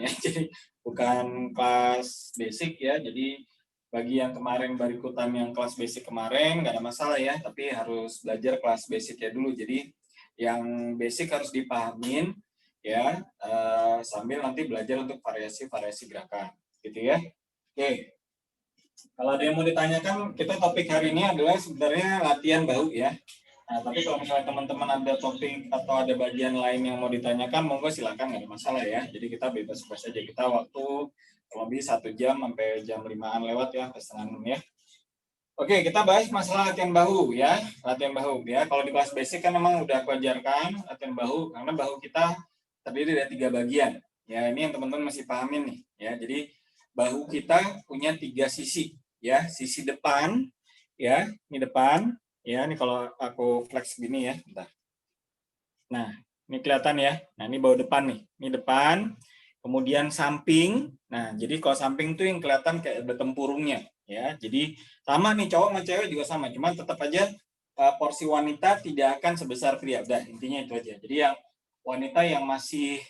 ya. Jadi bukan kelas basic ya. Jadi bagi yang kemarin baru ikutan yang kelas basic kemarin nggak ada masalah ya, tapi harus belajar kelas basic ya dulu. Jadi yang basic harus dipahamin ya, sambil nanti belajar untuk variasi-variasi gerakan gitu ya. Oke, kalau ada yang mau ditanyakan, kita topik hari ini adalah sebenarnya latihan bahu ya. Nah, tapi kalau misalnya teman-teman ada topik atau ada bagian lain yang mau ditanyakan, monggo silakan, nggak ada masalah ya. Jadi kita bebas-bebas aja. Kita waktu kurang lebih 1 jam sampai jam 5-an lewat ya, sampai setengah 6 ya. Oke, kita bahas masalah latihan bahu ya. Latihan bahu ya. Kalau di kelas basic kan memang udah aku ajarkan latihan bahu, karena bahu kita terdiri dari 3 bagian. Ya, ini yang teman-teman masih pahamin nih ya. Jadi bahu kita punya 3 sisi ya. Sisi depan ya, ini depan ya. Ini kalau aku flex gini ya, bentar. Nah, ini kelihatan ya. Nah, ini bahu depan nih. Ini depan, kemudian samping. Nah, jadi kalau samping tuh yang kelihatan kayak ada tempurungnya ya. Jadi sama nih, cowok sama cewek juga sama, cuman tetap aja porsi wanita tidak akan sebesar pria. Udah, intinya itu aja. Jadi yang wanita yang masih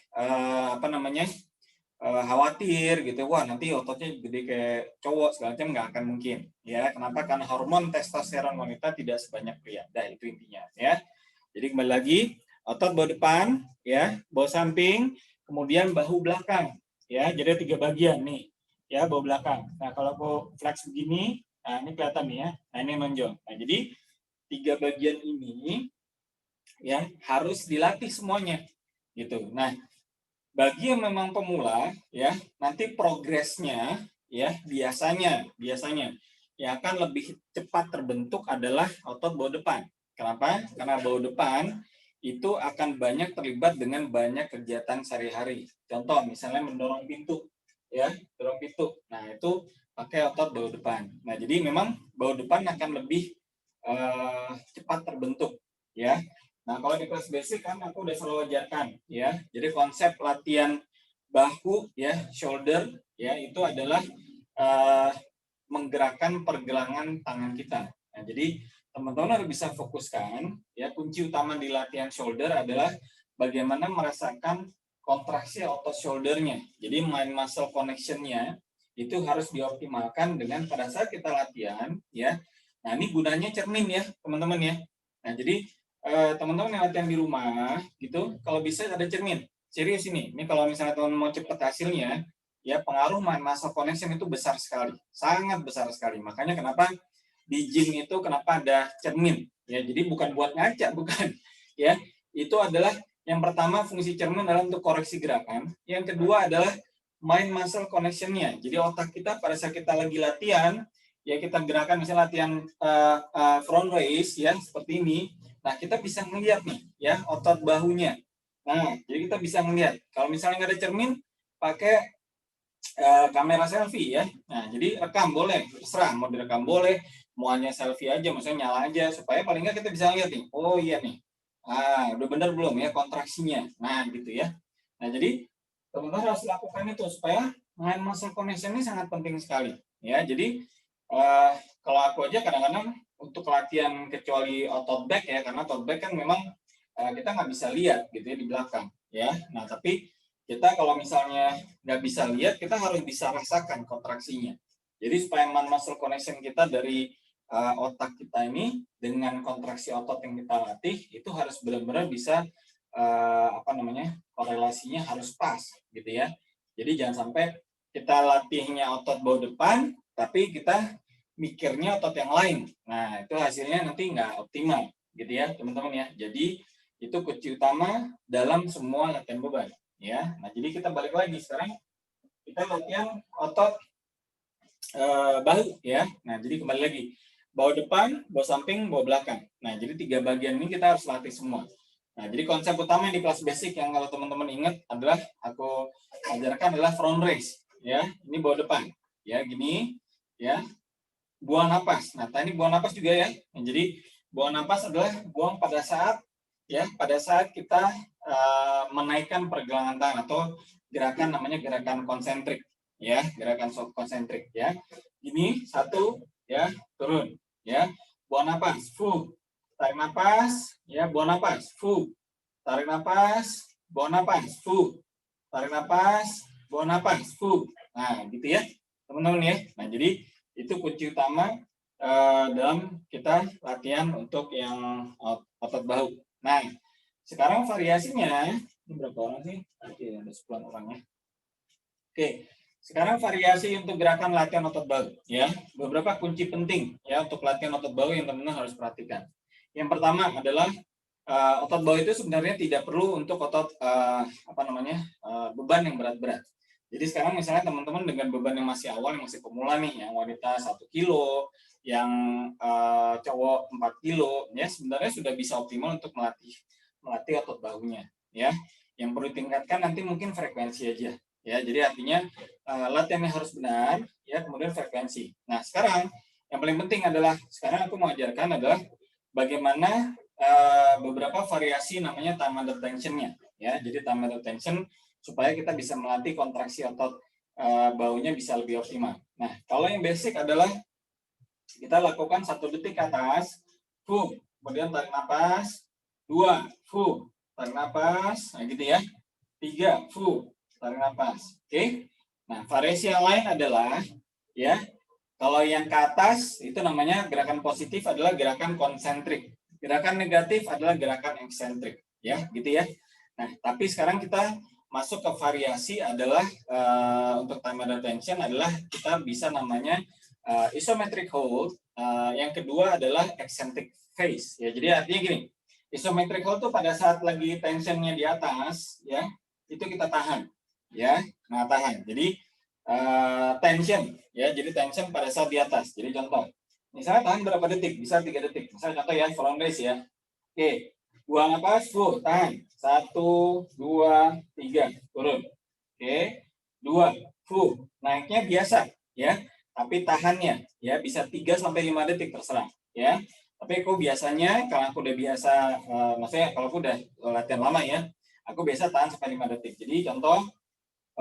khawatir gitu, wah nanti ototnya gede kayak cowok segala macam, nggak akan mungkin ya. Kenapa? Karena hormon testosteron wanita tidak sebanyak pria. Nah, itu intinya ya. Jadi kembali lagi, otot bahu depan ya, bahu samping, kemudian bahu belakang ya. Jadi 3 bagian nih ya, bahu belakang. Nah, kalau aku flex begini, nah ini kelihatan nih ya. Nah, ini menonjol. Nah, jadi 3 bagian ini ya harus dilatih semuanya gitu. Nah, bagi yang memang pemula ya, nanti progresnya ya biasanya yang akan lebih cepat terbentuk adalah otot bahu depan. Kenapa? Karena bahu depan itu akan banyak terlibat dengan banyak kegiatan sehari-hari. Contoh misalnya mendorong pintu ya, dorong pintu. Nah, itu pakai otot bahu depan. Nah, jadi memang bahu depan akan lebih cepat terbentuk ya. Nah, kalau di kelas basic kan aku udah selalu ajarkan ya. Jadi konsep latihan bahu ya, shoulder ya, itu adalah menggerakkan pergelangan tangan kita. Nah, jadi teman-teman harus bisa fokuskan ya, kunci utama di latihan shoulder adalah bagaimana merasakan kontraksi otot shouldernya. Jadi mind muscle connection-nya itu harus dioptimalkan dengan pada saat kita latihan ya. Nah, ini gunanya cermin ya, teman-teman ya. Nah, jadi teman-teman yang latihan di rumah gitu, kalau bisa ada cermin. Serius ini kalau misalnya teman mau cepat hasilnya, ya pengaruh mind muscle connection itu besar sekali, sangat besar sekali. Makanya kenapa di gym itu kenapa ada cermin? Ya, jadi bukan buat ngaca, bukan. Ya, itu adalah yang pertama fungsi cermin adalah untuk koreksi gerakan. Yang kedua adalah mind muscle connection-nya. Jadi otak kita pada saat kita lagi latihan, ya kita gerakan misalnya latihan front raise ya seperti ini. Nah, kita bisa melihat nih ya otot bahunya. Nah, jadi kita bisa melihat. Kalau misalnya nggak ada cermin, pakai kamera selfie ya. Nah, jadi rekam boleh, terserah mau direkam boleh, mau hanya selfie aja, maksudnya nyala aja supaya paling nggak kita bisa lihat nih. Oh iya nih. Udah benar belum ya kontraksinya. Nah, gitu ya. Nah, jadi teman-teman harus lakukan itu supaya mind muscle connection ini sangat penting sekali ya. Jadi kalau aku aja kadang-kadang untuk latihan kecuali otot back ya, karena otot back kan memang kita nggak bisa lihat gitu ya di belakang ya. Nah, tapi kita kalau misalnya nggak bisa lihat, kita harus bisa rasakan kontraksinya. Jadi supaya mind muscle connection kita dari otak kita ini dengan kontraksi otot yang kita latih itu harus benar-benar bisa korelasinya harus pas gitu ya. Jadi jangan sampai kita latihnya otot bahu depan tapi kita mikirnya otot yang lain. Nah, itu hasilnya nanti nggak optimal gitu ya, teman-teman ya. Jadi itu kunci utama dalam semua latihan beban ya. Nah, jadi kita balik lagi sekarang kita latihan otot bahu ya. Nah, jadi kembali lagi bahu depan, bahu samping, bahu belakang. Nah, jadi 3 bagian ini kita harus latih semua. Nah, jadi konsep utama di kelas basic yang kalau teman-teman ingat adalah aku ajarkan adalah front raise ya. Ini bahu depan ya, gini ya. Buang napas. Nah, tadi buang napas juga ya. Nah, jadi buang napas adalah buang pada saat kita menaikkan pergelangan tangan atau gerakan namanya gerakan konsentrik ya, gerakan konsentrik ya. Ini 1 ya, turun ya. Buang napas, tarik napas ya, buang napas, tarik napas, buang napas, tarik napas, buang napas, Nah, gitu ya, teman-teman ya. Nah, jadi itu kunci utama dalam kita latihan untuk yang otot bahu. Nah, sekarang variasinya, ini berapa orang sih? Oke, ada 10 orang ya. Oke, sekarang variasi untuk gerakan latihan otot bahu ya. Beberapa kunci penting ya untuk latihan otot bahu yang teman-teman harus perhatikan. Yang pertama adalah otot bahu itu sebenarnya tidak perlu untuk otot beban yang berat-berat. Jadi sekarang misalnya teman-teman dengan beban yang masih awal, yang masih pemula nih, yang wanita 1 kilo, yang cowok 4 kilo, ya sebenarnya sudah bisa optimal untuk melatih otot bahunya, ya. Yang perlu ditingkatkan nanti mungkin frekuensi aja, ya. Jadi artinya latihannya harus benar, ya, kemudian frekuensi. Nah sekarang yang paling penting adalah sekarang aku mau ajarkan adalah bagaimana beberapa variasi namanya time under tension-nya, ya. Jadi time under tension supaya kita bisa melatih kontraksi otot baunya bisa lebih optimal. Nah, kalau yang basic adalah kita lakukan 1 detik ke atas, kemudian tarik napas, 2, tarik napas, nah gitu ya, 3, tarik napas. Oke. Nah, variasi yang lain adalah ya, kalau yang ke atas itu namanya gerakan positif adalah gerakan konsentrik. Gerakan negatif adalah gerakan eksentrik, ya, gitu ya. Nah, tapi sekarang kita masuk ke variasi adalah untuk time under tension adalah kita bisa namanya isometric hold. Yang kedua adalah eccentric phase. Ya, jadi artinya gini, isometric hold tuh pada saat lagi tensionnya di atas, ya, itu kita tahan, ya, nah tahan. Jadi tension, ya, jadi tension pada saat di atas. Jadi contoh, misalnya tahan berapa detik? Bisa 3 detik. Misalnya contoh ya, front raise ya. Oke, buang napas, tahan. 1, 2, 3, turun. Oke, 2, naiknya biasa, ya. Tapi tahannya, ya, bisa 3 sampai 5 detik terserah, ya. Tapi aku biasanya, kalau aku udah biasa, maksudnya kalau aku udah latihan lama ya, aku biasa tahan sampai 5 detik. Jadi contoh,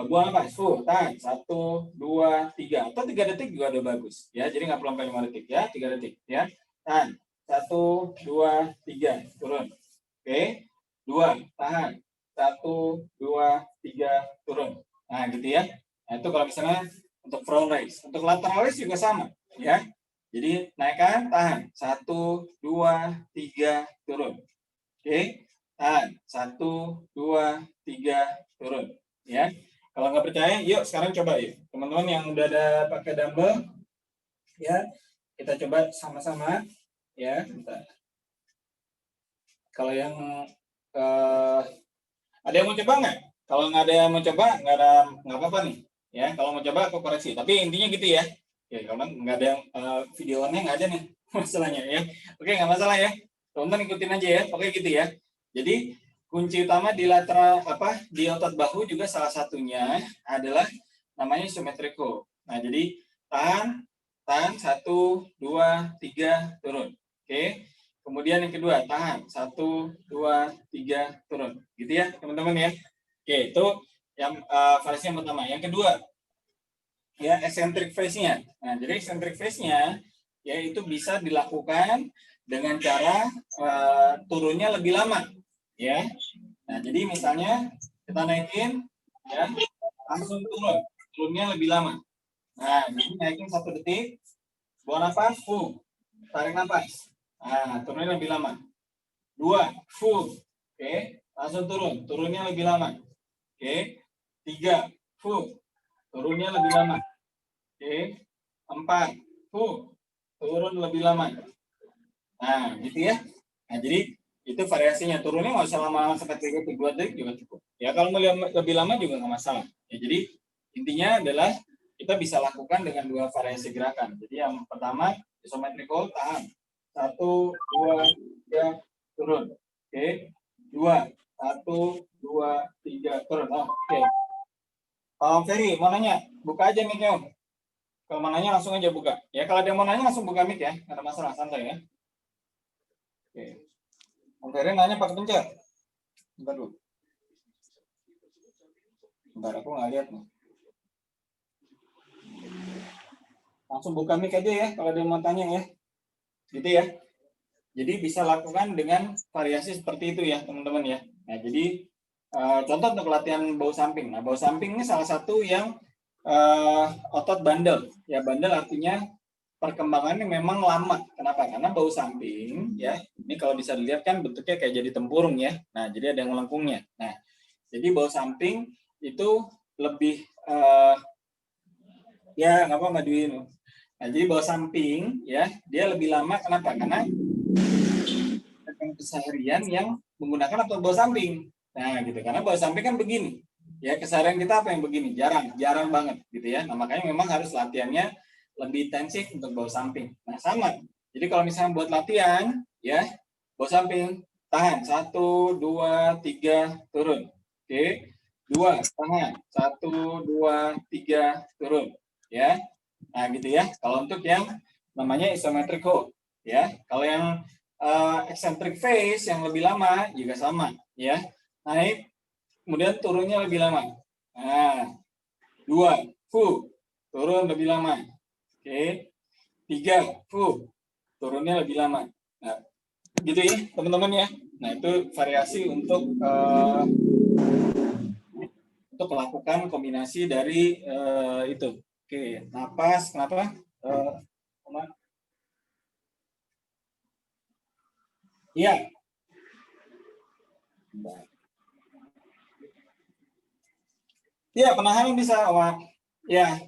buang napas, tahan. 1, 2, 3. Atau 3 detik juga udah bagus, ya. Jadi nggak perlu sampai 5 detik, ya. 3 detik, ya. Tahan. 1, 2, 3, turun. Oke, 2, tahan. 1, 2, 3, turun. Nah, gitu ya. Nah, itu kalau misalnya untuk front raise. Untuk lateral raise juga sama, ya. Jadi naikkan, tahan. 1, 2, 3, turun. Oke, tahan. 1, 2, 3, turun. Ya. Kalau nggak percaya, yuk sekarang coba yuk. Teman-teman yang udah ada pakai dumbbell, ya, kita coba sama-sama, ya. Bentar. Kalau yang ada yang mau coba nggak? Kalau nggak ada yang mau coba, nggak apa-apa nih. Ya, kalau mau coba aku koreksi. Tapi intinya gitu ya. Ya, kalau nggak ada yang videonya nggak ada nih masalahnya ya. Oke, nggak masalah ya. Teman-teman ikutin aja ya. Oke gitu ya. Jadi kunci utama di lateral di otot bahu juga salah satunya adalah namanya symmetric hold. Nah, jadi tahan 1, 2, 3, turun. Oke. Kemudian yang kedua, tahan 1, 2, 3, turun. Gitu ya, teman-teman ya. Oke, itu yang variasi yang pertama. Yang kedua, ya, eccentric phase-nya. Nah, jadi eccentric phase-nya ya itu bisa dilakukan dengan cara turunnya lebih lama, ya. Nah, jadi misalnya kita naikin, ya, langsung turun, turunnya lebih lama. Nah, jadi naikin 1 detik, buang nafas, tarik nafas. Nah, turunnya lebih lama. 2, oke, langsung turun, turunnya lebih lama. Oke, 3, turunnya lebih lama. Oke, 4, turun lebih lama. Nah, gitu ya. Nah, jadi itu variasinya, turunnya nggak usah lama-lama sampai 3 detik, 2 detik juga cukup. Ya, kalau mau lebih lama juga nggak masalah. Ya, jadi intinya adalah kita bisa lakukan dengan 2 variasi gerakan. Jadi yang pertama isometric hold, tahan. 1, 2, 3, turun. Oke. 2, 1, 2, 3, turun. Oke. Om Ferry, mau nanya? Buka aja mic-nya, Om. Kalau mau nanya langsung aja buka. Ya, kalau ada yang mau nanya langsung buka mic ya. Nggak ada masalah, santai ya. Oke. Om Ferry nanya pakai pencet. Bentar dulu. Bentar, aku nggak lihat nih. Langsung buka mic aja ya kalau ada yang mau tanya ya. Gitu ya. Jadi bisa lakukan dengan variasi seperti itu ya teman-teman ya. Nah, jadi contoh untuk latihan bahu samping. Nah, bahu samping ini salah satu yang otot bandel. Ya, bandel artinya perkembangannya memang lama. Kenapa? Karena bahu samping, ya, ini kalau bisa dilihat kan bentuknya kayak jadi tempurung ya. Nah, jadi ada yang melengkungnya. Nah, jadi bahu samping itu lebih ya nggak apa-apa Dwi. Nah, jadi bahu samping ya dia lebih lama. Kenapa? Karena keseharian yang menggunakan otot bahu samping. Nah, gitu. Karena bahu samping kan begini. Ya, keseharian kita apa yang begini? Jarang banget gitu ya. Nah, makanya memang harus latihannya lebih intensif untuk bahu samping. Nah, sama. Jadi kalau misalnya buat latihan, ya, bahu samping, tahan. 1, 2, 3, turun. Oke. 2, tahan. 1, 2, 3, turun. Ya. Nah, gitu ya. Kalau untuk yang namanya isometric hold, ya. Kalau yang eccentric phase yang lebih lama juga sama, ya. Naik, kemudian turunnya lebih lama. Nah, 2, turun lebih lama. Oke. 3, turunnya lebih lama. Nah, gitu ya, teman-teman ya. Nah, itu variasi untuk melakukan kombinasi dari itu. Oke, napas, kenapa? Iya. Iya, penahanan bisa, Oma. Ya.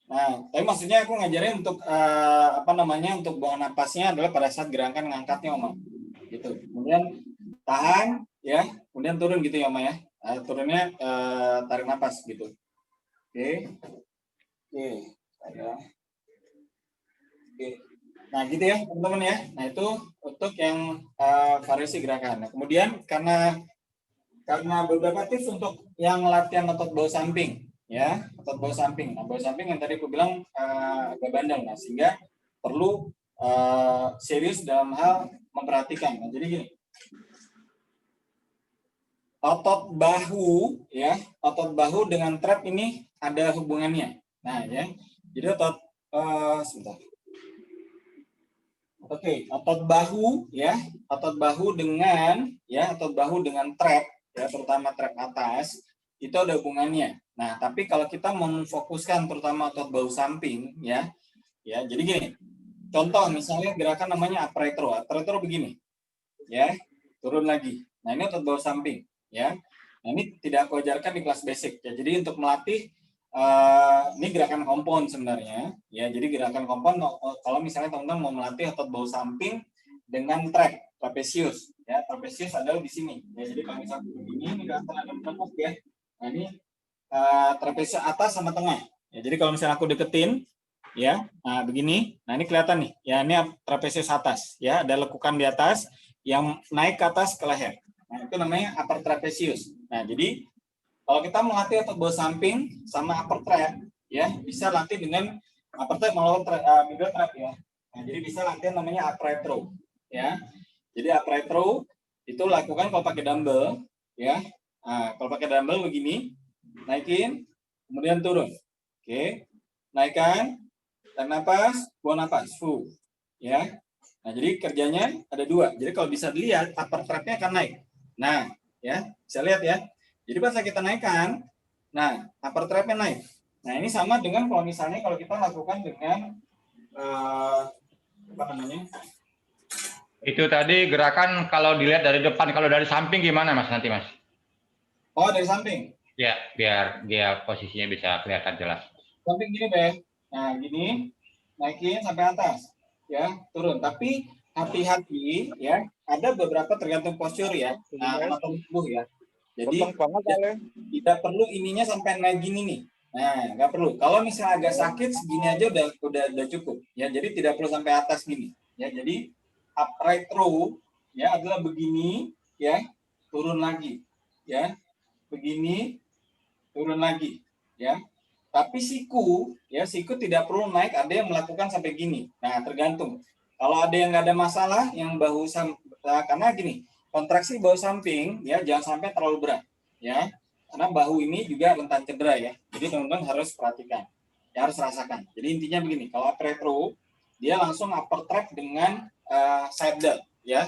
Nah, tapi maksudnya aku ngajarin untuk apa namanya, untuk buang napasnya adalah pada saat gerakan ngangkatnya, Oma. Gitu. Kemudian tahan, ya. Kemudian turun gitu ya, Oma ya. Turunnya tarik napas gitu. Oke. Oke. Oke. Nah, gitu ya, teman-teman ya. Nah, itu untuk yang variasi gerakan. Nah, kemudian karena beberapa tips untuk yang latihan otot bahu samping, ya, otot bahu samping. Nah, bahu samping yang tadi aku bilang agak bandel, nah, sehingga perlu serius dalam hal memperhatikan. Nah, jadi gini, otot bahu, ya, otot bahu dengan trap ini ada hubungannya. Nah, ya, jadi otot sebentar. Oke, otot bahu, ya, otot bahu dengan, ya, otot bahu dengan trap, ya, terutama trap atas, itu ada hubungannya. Nah, tapi kalau kita memfokuskan terutama otot bahu samping, ya, jadi gini, contoh misalnya gerakan namanya upright row begini, ya, turun lagi. Nah, ini otot bahu samping, ya. Nah, ini tidak aku ajarkan di kelas basic, ya. Jadi untuk melatih ini gerakan kompon sebenarnya, ya. Jadi gerakan kompon kalau misalnya teman-teman mau melatih otot bahu samping dengan trapesius, ya. Trapesius adalah di sini, ya. Jadi kalau misalnya begini, ini gerakan ada menekuk, ya. Nah, ini trapesius atas sama tengah, ya. Jadi kalau misalnya aku deketin, ya, nah begini, nah ini kelihatan nih, ya, ini trapesius atas, ya, ada lekukan di atas yang naik ke atas ke leher. Nah, itu namanya upper trapesius. Nah, jadi kalau kita melatih otot bahu samping sama upper trap, ya, bisa latih dengan upper trap melawan middle trap, ya. Nah, jadi bisa latihan namanya upright row, ya. Jadi upright row itu lakukan kalau pakai dumbbell, ya. Nah, kalau pakai dumbbell begini, naikin, kemudian turun. Oke, naikkan, tarik napas, buang napas, ya. Nah, jadi kerjanya ada dua. Jadi kalau bisa dilihat upper trapnya akan naik. Nah, ya, bisa lihat ya. Jadi pas kita naikkan, nah, upper trapnya naik. Nah, ini sama dengan kalau misalnya kalau kita lakukan dengan apa namanya? Itu tadi gerakan kalau dilihat dari depan, kalau dari samping gimana Mas nanti Mas? Oh, dari samping. Ya, biar dia posisinya bisa kelihatan jelas. Samping gini, Be. Nah, gini, naikin sampai atas, ya, turun. Tapi hati-hati, ya, ada beberapa tergantung postur ya, anatomi tubuh ya. Jadi tidak perlu ininya sampai naik gini nih. Nah, nggak perlu. Kalau misalnya agak sakit segini aja udah cukup. Ya, jadi tidak perlu sampai atas gini. Ya, jadi upright row ya adalah begini, ya, turun lagi, ya, begini, turun lagi, ya. Tapi siku, ya, siku tidak perlu naik. Ada yang melakukan sampai gini. Nah, tergantung. Kalau ada yang nggak ada masalah, yang bahu karena gini, kontraksi bahu samping, ya, jangan sampai terlalu berat, ya. Karena bahu ini juga rentan cedera, ya. Jadi teman-teman harus perhatikan, ya, harus rasakan. Jadi intinya begini, kalau upright row, dia langsung upper trap dengan side delt, ya,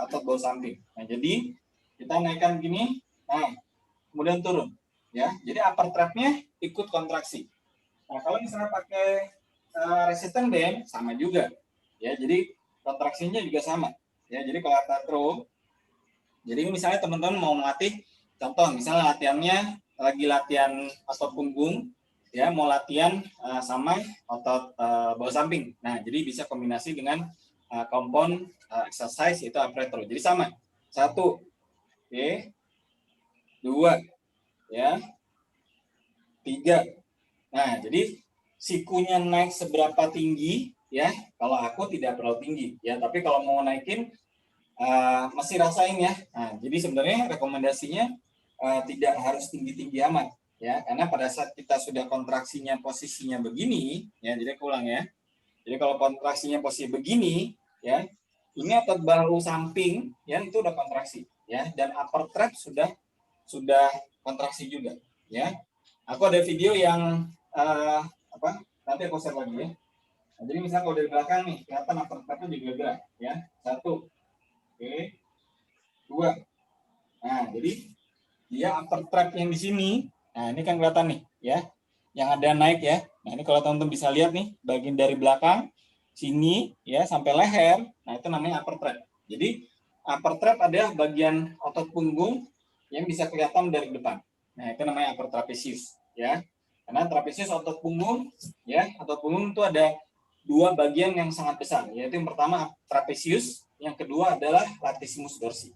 atau bahu samping. Nah, jadi kita naikkan begini, nah, kemudian turun. Ya, jadi upper trap-nya ikut kontraksi. Nah, kalau misalnya pakai resistant band sama juga. Ya, jadi kontraksinya juga sama. Ya, jadi kalau arthro, jadi misalnya teman-teman mau melatih, contoh misalnya latihannya lagi latihan otot punggung, ya mau latihan sama otot bawah samping. Nah, jadi bisa kombinasi dengan compound exercise itu arthro. Jadi sama. 1, oke, 2, ya, 3. Nah, jadi sikunya naik seberapa tinggi, ya. Kalau aku tidak terlalu tinggi, ya. Tapi kalau mau naikin masih rasain ya. Nah, jadi sebenarnya rekomendasinya tidak harus tinggi-tinggi amat, ya. Karena pada saat kita sudah kontraksinya posisinya begini, ya. Jadi aku ulang ya. Jadi kalau kontraksinya posisi begini, ya, ini otot bahu samping, ya, itu udah kontraksi, ya. Dan upper trap sudah kontraksi juga, ya. Aku ada video yang nanti aku share lagi ya. Nah, jadi misalnya kalau dari belakang nih kelihatan upper trapnya juga gerak, ya. 1, oke, 2. Nah, jadi dia upper trap yang di sini. Nah, ini kan kelihatan nih, ya. Yang ada naik ya. Nah, ini kalau teman-teman bisa lihat nih, bagian dari belakang sini ya sampai leher. Nah, itu namanya upper trap. Jadi upper trap ada bagian otot punggung yang bisa kelihatan dari depan. Nah, itu namanya upper trapezius, ya. Karena trapezius otot punggung, ya, otot punggung itu ada dua bagian yang sangat besar, yaitu yang pertama trapezius, yang kedua adalah latissimus dorsi.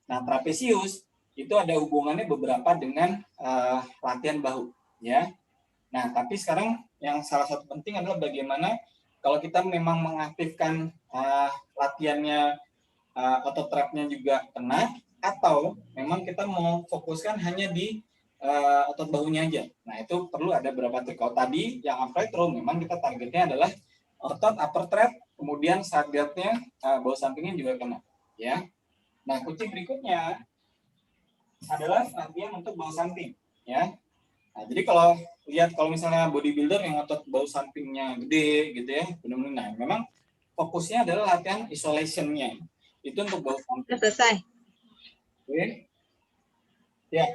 Nah, trapezius itu ada hubungannya beberapa dengan latihan bahu, ya. Nah, tapi sekarang yang salah satu penting adalah bagaimana kalau kita memang mengaktifkan latihannya otot trapnya juga kena, atau memang kita mau fokuskan hanya di otot bahunya aja. Nah, itu perlu ada beberapa trik. Kalau tadi yang upright row memang kita targetnya adalah otot upper trap, kemudian targetnya bahu sampingnya juga kena, ya. Nah, kunci berikutnya adalah latihan untuk bahu samping, ya. Nah, jadi kalau lihat kalau misalnya bodybuilder yang otot bahu sampingnya gede gitu ya, benar-benar, nah, memang fokusnya adalah latihan isolation-nya. Itu untuk bahu samping. Selesai. Oke. Ya.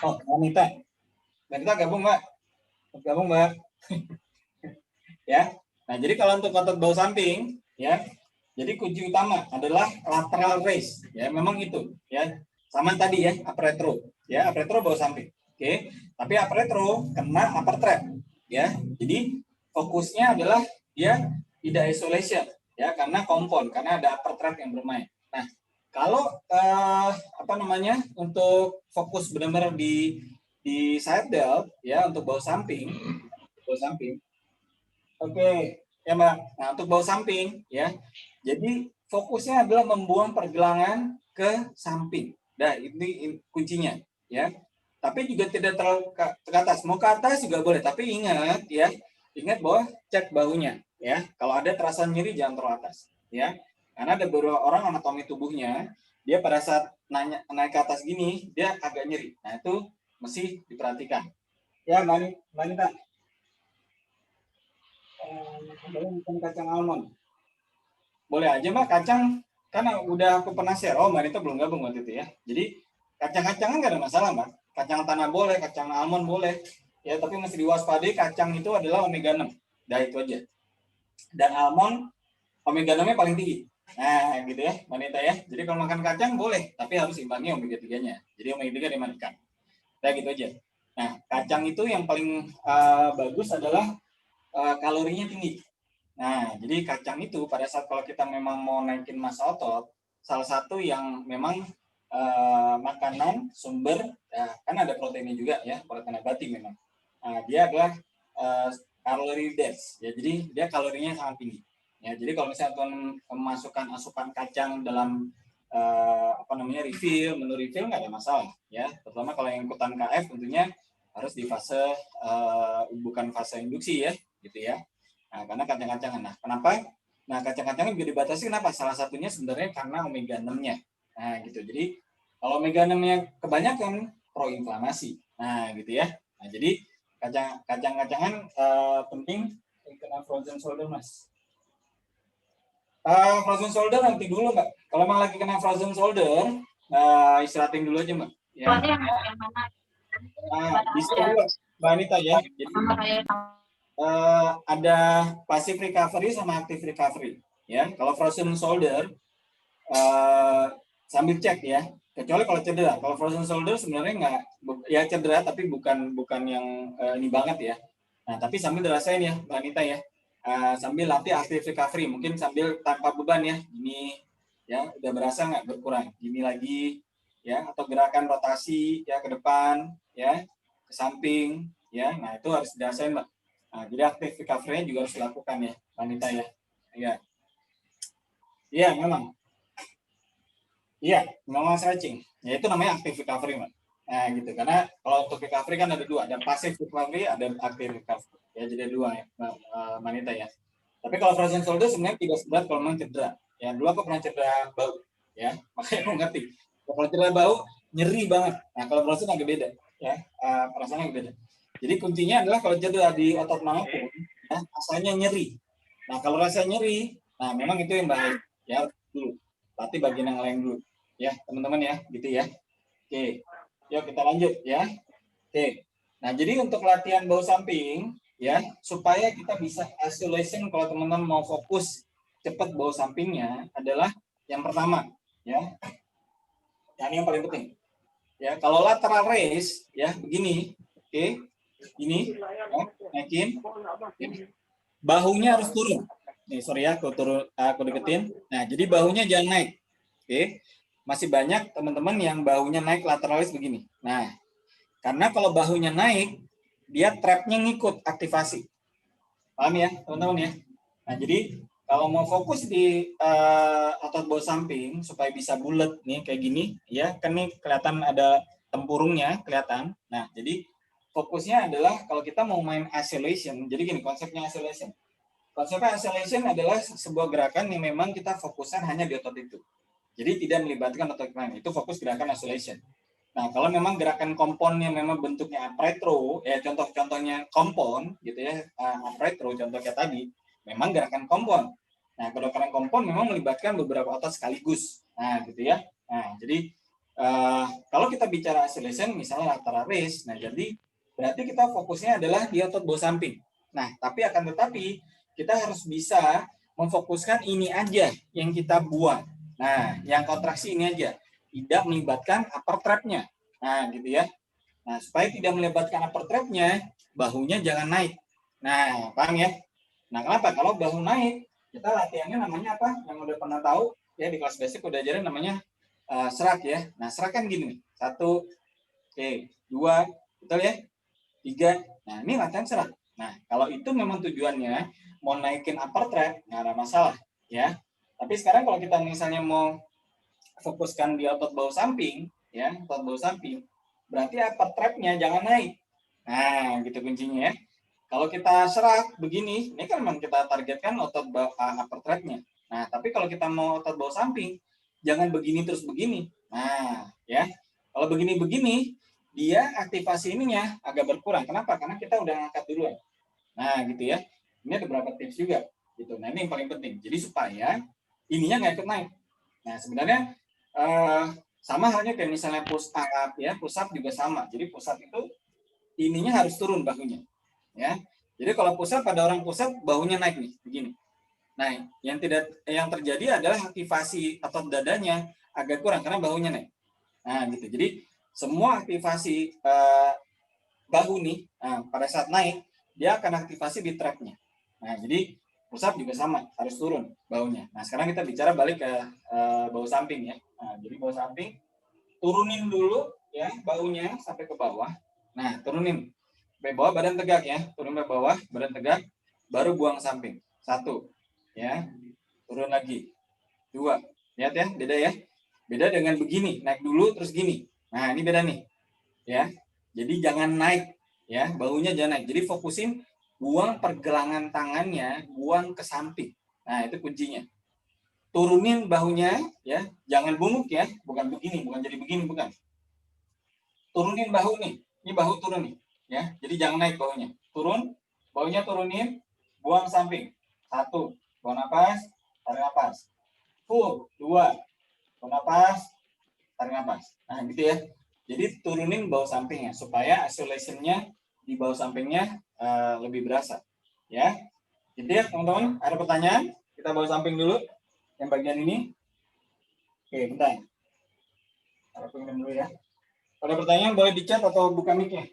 Oh, Wanita. Wanita gabung, Mbak. Gabung, Mbak. Ya. Nah, jadi kalau untuk otot bahu samping, ya. Jadi kunci utama adalah lateral raise, ya. Memang itu, ya. Sama tadi ya, upper retro. Ya, upper retro bahu samping. Oke. Tapi upper retro kena upper trap, ya. Jadi fokusnya adalah dia tidak isolation, ya, karena compound, karena ada upper trap yang bermain. Nah, kalau untuk fokus benar-benar di side delt, ya, untuk bahu samping. Oke, ya Mbak. Nah, untuk bahu samping, ya. Jadi fokusnya adalah membuang pergelangan ke samping. Nah, ini kuncinya, ya. Tapi juga tidak terlalu ke atas. Mau ke atas juga boleh, tapi ingat ya, ingat bahwa cek bahunya, ya. Kalau ada terasa nyeri jangan terlalu atas, ya. Karena ada beberapa orang anatomi tubuhnya, dia pada saat naik ke atas gini, dia agak nyeri. Nah, itu mesti diperhatikan. Ya, Manita. Bukan kacang almond. Boleh aja Mbak, kacang karena udah aku pernah share. Oh, Mbak Nita belum gabung waktu itu ya. Jadi kacang-kacangan nggak ada masalah Mbak. Kacang tanah boleh, kacang almond boleh. Ya, tapi mesti diwaspadai kacang itu adalah omega 6. Dah itu aja. Dan almond omega 6-nya paling tinggi. Nah, gitu ya, Mbak Nita ya. Jadi kalau makan kacang boleh, tapi harus imbangi omega 3-nya. Jadi omega 3 dimandikan. Nah, gitu aja. Nah, kacang itu yang paling bagus adalah kalorinya tinggi. Nah, jadi kacang itu pada saat kalau kita memang mau naikin massa otot, salah satu yang memang makanan sumber, kan ada proteinnya juga ya, protein nabati memang. Nah, dia adalah kalori dense, ya, jadi dia kalorinya sangat tinggi. Ya, jadi kalau misalnya Tuhan memasukkan asupan kacang dalam refill, menu refill nggak ada masalah, ya. Terutama kalau yang ikutan KF tentunya harus di fase bukan fase induksi ya, gitu ya. Nah, karena kacang-kacangan. Nah, kenapa? Nah, kacang-kacangan juga dibatasi kenapa? Salah satunya sebenarnya karena omega 6-nya. Nah, gitu. Jadi, kalau omega 6-nya kebanyakan proinflamasi. Nah, gitu ya. Nah, jadi kacang-kacangan penting kena frozen shoulder, Mas. Frozen shoulder nanti dulu, Mbak. Kalau memang lagi kena frozen shoulder, istirahatin dulu aja, Mbak. ya. Bisa juga Mbak Anita ya. Jadi ada passive recovery sama active recovery ya. Kalau frozen shoulder sambil cek ya, kecuali kalau cedera. Kalau frozen shoulder sebenarnya nggak ya cedera, tapi bukan yang ini banget ya. Nah, tapi sambil dirasain ya Mbak Anita ya, sambil latih active recovery, mungkin sambil tanpa beban ya, ini ya udah berasa nggak berkurang, ini lagi ya, atau gerakan rotasi ya ke depan ya, ke samping ya. Nah, itu harus dirasain Mbak. Nah, jadi active recovery juga harus dilakukan ya Mbak Anita ya. Iya. Iya, memang. Iya, memang stretching. Ya itu namanya active recovery, Mbak. Nah, gitu. Karena kalau untuk recovery kan ada dua, ada passive recovery, ada active recovery. Ya, jadi ada dua ya, Mbak Anita ya. Tapi kalau frozen shoulder sebenarnya tidak seberat kalau memang cedera. Ya, dulu aku pernah cedera bau, ya. Makanya aku ngerti. Kalau cedera bau, nyeri banget. Nah, kalau frozen agak beda, ya. Perasaannya agak beda. Jadi kuncinya adalah kalau cedera di otot manapun, ya, asalnya nyeri. Nah, kalau rasa nyeri, nah memang itu yang bahaya. Ya, dulu. Latih bagian yang lain dulu. Ya, teman-teman ya, gitu ya. Oke. Yuk kita lanjut ya. Oke. Nah, jadi untuk latihan bau samping ya, supaya kita bisa isolation kalau teman-teman mau fokus cepat bau sampingnya adalah yang pertama ya. Yang paling penting. Ya, kalau lateral raise ya begini. Oke. Ini ya, naikin. Bahunya harus turun. Nih, sorry ya, aku deketin. Nah, jadi bahunya jangan naik. Oke. Masih banyak teman-teman yang bahunya naik lateralis begini. Nah, karena kalau bahunya naik, dia trapnya ngikut aktivasi. Paham ya, teman-teman ya? Nah, jadi kalau mau fokus di otot bawah samping supaya bisa bulat nih kayak gini, ya kan nih kelihatan ada tempurungnya kelihatan. Nah, jadi fokusnya adalah kalau kita mau main isolation, jadi gini konsepnya isolation. Konsepnya isolation adalah sebuah gerakan yang memang kita fokuskan hanya di otot itu. Jadi tidak melibatkan otot lain. Itu fokus gerakan isolation. Nah, kalau memang gerakan kompon yang memang bentuknya upright row, ya contoh-contohnya kompon gitu ya, upright row contohnya tadi, memang gerakan kompon. Nah, gerakan kompon memang melibatkan beberapa otot sekaligus. Nah, gitu ya. Nah, jadi kalau kita bicara isolation, misalnya lateral raise, nah jadi berarti kita fokusnya adalah di otot bawah samping. Nah, tapi akan tetapi kita harus bisa memfokuskan ini aja yang kita buat. Nah, yang kontraksi ini aja, tidak melibatkan upper trap-nya. Nah, gitu ya. Nah, supaya tidak melibatkan upper trap-nya, bahunya jangan naik. Nah, paham ya? Nah, kenapa? Kalau bahu naik, kita latihannya namanya apa? Yang udah pernah tahu, ya di kelas basic udah ajarin namanya serak ya. Nah, serak kan gini nih. 1, oke, 2, betul ya? 3. Nah, ini latihan serak. Nah, kalau itu memang tujuannya mau naikin upper trap, nggak ada masalah ya. Tapi sekarang kalau kita misalnya mau fokuskan di otot bawah samping, ya, otot bawah samping, berarti upper trap-nya jangan naik. Nah, gitu kuncinya ya. Kalau kita serak begini, ini kan memang kita targetkan otot upper trap-nya. Nah, tapi kalau kita mau otot bawah samping, jangan begini terus begini. Nah, ya. Kalau begini-begini, dia aktivasi ininya agak berkurang. Kenapa? Karena kita udah ngangkat duluan. Nah, gitu ya. Ini ada beberapa tips juga. Gitu. Nah, ini yang paling penting. Jadi supaya ininya nggak ikut naik. Nah, sebenarnya sama halnya kayak misalnya push up ya, push up juga sama. Jadi push up itu ininya harus turun bahunya, ya. Jadi kalau push up pada orang push up bahunya naik nih, begini. Nah, yang terjadi adalah aktivasi otot dadanya agak kurang karena bahunya naik. Nah, gitu. Jadi semua aktivasi bahu nih, pada saat naik dia akan aktivasi di trapnya. Nah, jadi push up juga sama, harus turun bahunya. Nah, sekarang kita bicara balik ke bahu samping ya. Nah, jadi bahu samping turunin dulu ya bahunya sampai ke bawah. Nah, turunin sampai bawah, badan tegak ya. Turun ke bawah, badan tegak, baru buang samping. 1 ya. Turun lagi. 2. Lihat ya, beda ya. Beda dengan begini, naik dulu terus gini. Nah, ini beda nih. Ya. Jadi jangan naik ya, bahunya jangan naik. Jadi fokusin buang pergelangan tangannya, buang ke samping. Nah, itu kuncinya. Turunin bahunya ya, jangan bungkuk ya, bukan begini, bukan jadi begini, bukan. Turunin bahu nih. Ini bahu turun nih, ya. Jadi jangan naik bahunya. Turun, bahunya turunin, buang samping. 1, buang napas, tarik napas. Full. 2, buang napas, tarik napas. Nah, gitu ya. Jadi turunin bahu sampingnya supaya isolation-nya di bahu sampingnya lebih berasa. Ya, gitu ya teman-teman. Ada pertanyaan? Kita bahu samping dulu yang bagian ini. Oke, bentar. Aku minum dulu ya. Ada pertanyaan boleh di chat atau buka mic-nya.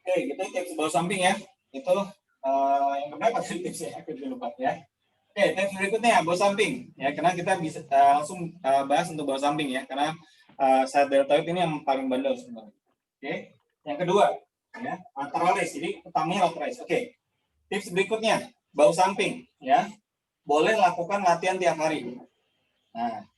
Oke, gitu tips bahu samping ya. Itu yang berapa tadi tipsnya? Aku juga lupa ya. Oke, tips berikutnya bahu samping ya, karena kita bisa langsung bahas untuk bahu samping ya, karena sayap deltoid ini yang paling bandel sebenarnya. Oke, yang kedua ya lateralis. Jadi utamanya lateralis. Oke, tips berikutnya bahu samping ya, boleh lakukan latihan tiap hari. Nah,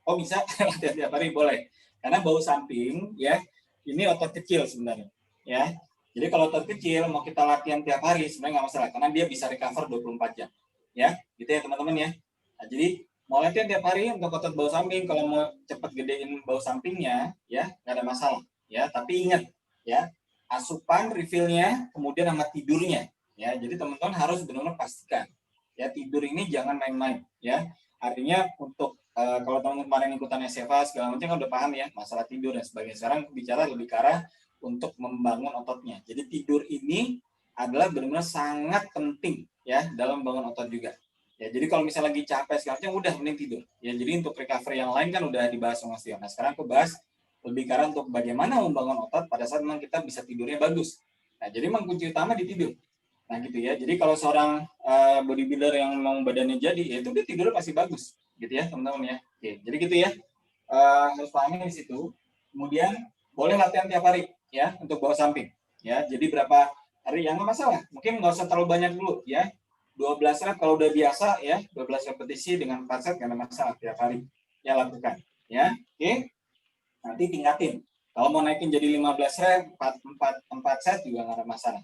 oh bisa latihan tiap hari boleh, karena bahu samping ya ini otot kecil sebenarnya ya. Jadi kalau otot kecil mau kita latihan tiap hari sebenarnya nggak masalah, karena dia bisa recover 24 jam ya, gitu ya teman-teman ya. Nah, jadi mau latihan tiap hari untuk otot bahu samping, kalau mau cepat gedein bahu sampingnya ya nggak ada masalah ya. Tapi ingat ya, asupan refillnya kemudian sama tidurnya ya. Jadi teman-teman harus benar-benar pastikan ya, tidur ini jangan main-main ya. Artinya untuk kalau teman-teman kemarin ikutan SFA segala macam kan udah paham ya masalah tidur dan sebagainya. Sekarang bicara lebih ke arah untuk membangun ototnya. Jadi tidur ini adalah benar-benar sangat penting ya dalam bangun otot juga. Ya, jadi kalau misalnya lagi capek segala macam udah mending tidur. Ya, jadi untuk recovery yang lain kan udah dibahas sama Mas Tio. Nah, sekarang aku bahas lebih karena untuk bagaimana membangun otot pada saat memang kita bisa tidurnya bagus. Nah, jadi memang kunci utama di tidur. Nah, gitu ya. Jadi kalau seorang bodybuilder yang memang badannya jadi, ya itu dia tidurnya pasti bagus, gitu ya, teman-teman ya. Oke, jadi gitu ya. Harus pahamnya di situ. Kemudian boleh latihan tiap hari ya untuk bahu samping. Ya, jadi berapa hari yang nggak masalah. Mungkin nggak usah terlalu banyak dulu ya. 12 rep kalau udah biasa ya, 12 repetisi dengan 4 set nggak ada masalah tiap hari. Ya lakukan ya. Oke. Nanti tingkatin. Kalau mau naikin jadi 15 rep, 4 set juga nggak ada masalah.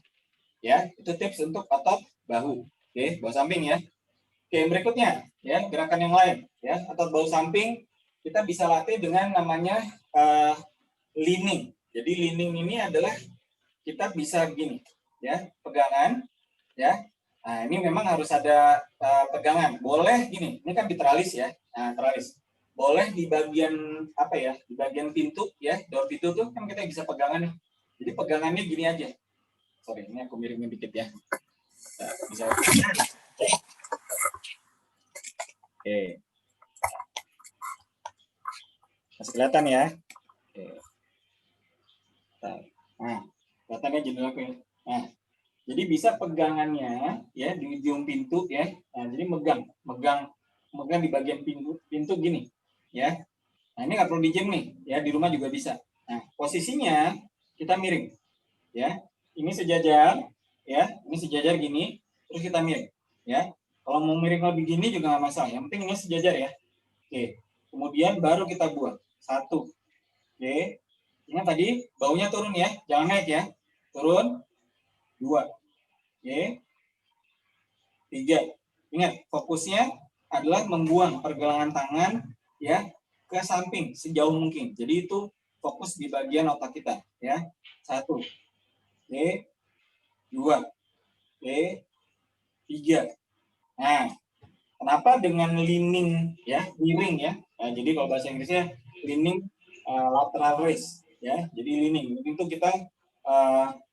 Ya, itu tips untuk otot bahu. Oke, bahu samping ya. Oke, berikutnya ya gerakan yang lain ya, otot bahu samping kita bisa latih dengan namanya leaning. Jadi leaning ini adalah kita bisa begini ya, pegangan ya. Nah, ini memang harus ada pegangan. Boleh gini, ini kan di teralis ya. Nah, teralis. Boleh di bagian apa ya? Di bagian pintu ya, door pintu tuh kan kita bisa pegangan nih. Jadi pegangannya gini aja. Sorry, ini aku miringin dikit ya. Nah, bisa. Oke. Masih kelihatan ya? Oke. Nah, kelihatannya jendela aku ya. Nah, jadi bisa pegangannya ya di ujung pintu ya. Nah, jadi megang di bagian pintu gini ya. Nah, ini nggak perlu di gym nih ya, di rumah juga bisa. Nah, posisinya kita miring ya. Ini sejajar ya, ini sejajar gini, terus kita miring ya. Kalau mau miring lebih gini juga nggak masalah. Yang penting ini sejajar ya. Oke. Kemudian baru kita buat. 1. Oke. Ingat tadi baunya turun ya, jangan naik ya. Turun. 2. Oke. 3. Ingat, fokusnya adalah membuang pergelangan tangan ya ke samping sejauh mungkin. Jadi itu fokus di bagian otak kita ya. 1. Oke. 2. Oke. 3. Nah, kenapa dengan leaning ya, miring ya. Nah, jadi kalau bahasa Inggrisnya leaning lateral raise ya. Jadi leaning itu kita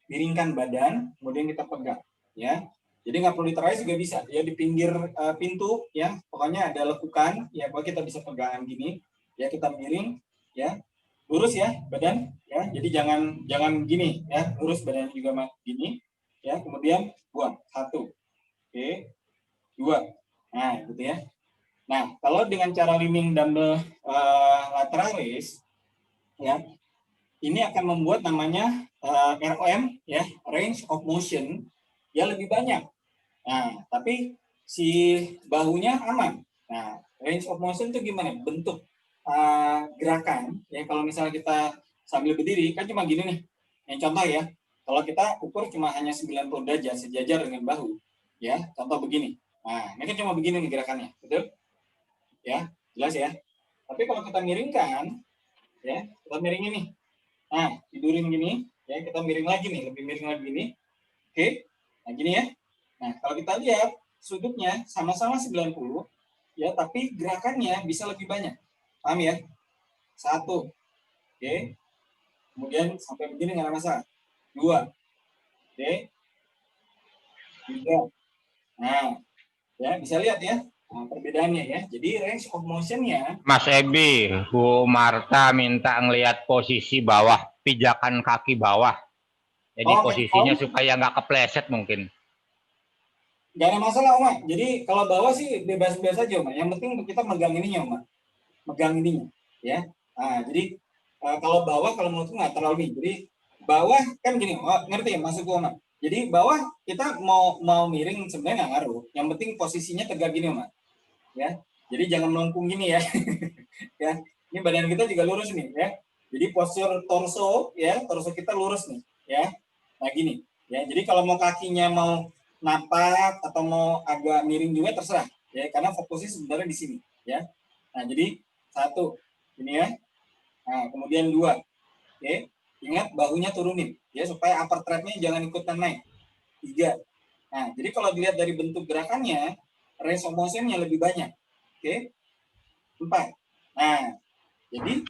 miringkan badan, kemudian kita pegang ya. Jadi nggak perlu diterais juga bisa ya, di pinggir pintu ya. Pokoknya ada lekukan ya, bahwa kita bisa pegangan gini ya, kita miring ya. Lurus ya badan ya. Jadi jangan gini ya, lurus badan juga gini ya. Kemudian buang. 1. Oke. 2. Nah, gitu ya. Nah, kalau dengan cara leaning dumbbell lateralis ya, ini akan membuat namanya ROM ya, range of motion ya lebih banyak. Nah, tapi si bahunya aman. Nah, range of motion itu gimana? Bentuk gerakan ya, kalau misalnya kita sambil berdiri kan cuma gini nih. Yang contoh ya, kalau kita ukur cuma hanya 90 derajat sejajar dengan bahu ya, contoh begini. Nah, ini kan cuma begini nih gerakannya, betul? Ya, jelas ya. Tapi kalau kita miringkan ya, kita miring ini Nah, tidurin gini, ya kita miring lagi nih, lebih miring lagi nih. Oke, nah gini ya. Nah, kalau kita lihat sudutnya sama-sama 90, ya, tapi gerakannya bisa lebih banyak. Paham ya? Satu, oke. Kemudian sampai begini nggak ada masalah. Dua, oke. Tiga. Nah, ya bisa lihat ya. Nah, perbedaannya ya. Jadi range of motion-nya. Mas Ebi, Bu Marta minta ngelihat posisi bawah, pijakan kaki bawah. Jadi Oke, posisinya supaya nggak kepleset mungkin. nggak ada masalah, Oma. Jadi kalau bawah sih bebas-bebas aja, Oma. Yang penting kita megang ininya, Oma. Megang ininya, ya. Nah, jadi kalau bawah, kalau menurutku nggak terlalu nih. Jadi bawah kan gini, oh, ngerti ya maksudku, Oma. Jadi bawah kita mau miring sebenarnya nggak ngaruh. Yang penting posisinya tegak gini, Oma. Ya. Jadi jangan melengkung gini ya. Ya. Ini badan kita juga lurus nih, ya. Jadi postur torso, ya, torso kita lurus nih, ya. Nah gini, ya. Jadi kalau mau kakinya mau napak atau mau agak miring juga terserah, ya. Karena fokusnya sebenarnya di sini, ya. Nah jadi satu, ini ya. Nah kemudian dua, oke. Ingat bahunya turunin, ya supaya upper thread-nya jangan ikutan naik. Tiga. Nah jadi kalau dilihat dari bentuk gerakannya, range of motion-nya lebih banyak, oke. Empat. Nah jadi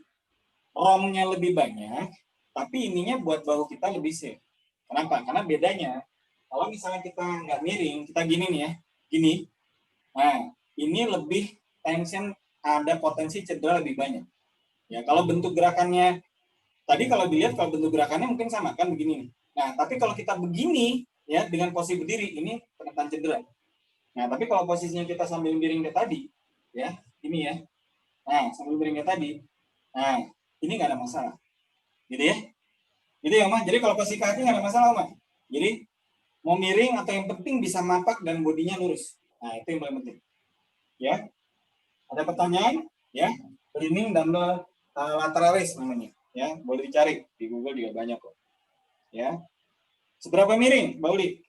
ROM-nya lebih banyak, tapi ininya buat bahu kita lebih safe. Kenapa? Karena bedanya, kalau misalnya kita nggak miring, kita gini nih ya, gini. Nah, ini lebih tension, ada potensi cedera lebih banyak. Ya, kalau bentuk gerakannya, tadi kalau dilihat kalau bentuk gerakannya mungkin sama kan begini nih. Nah, tapi kalau kita begini, ya dengan posisi berdiri, ini rentan cedera. Nah, tapi kalau posisinya kita sambil miring kayak tadi, ya, ini ya. Nah, sambil miring kayak tadi, nah, ini nggak ada masalah. Gitu ya. Gitu ya, Mas. Jadi kalau posisi kaki nggak ada masalah, Mas. Jadi mau miring atau yang penting bisa mapak dan bodinya lurus. Nah, itu yang paling penting. Ya. Ada pertanyaan? Ya. Leaning dan lateralis namanya. Ya, boleh dicari di Google juga banyak kok. Ya. Seberapa miring, Mbak Uli?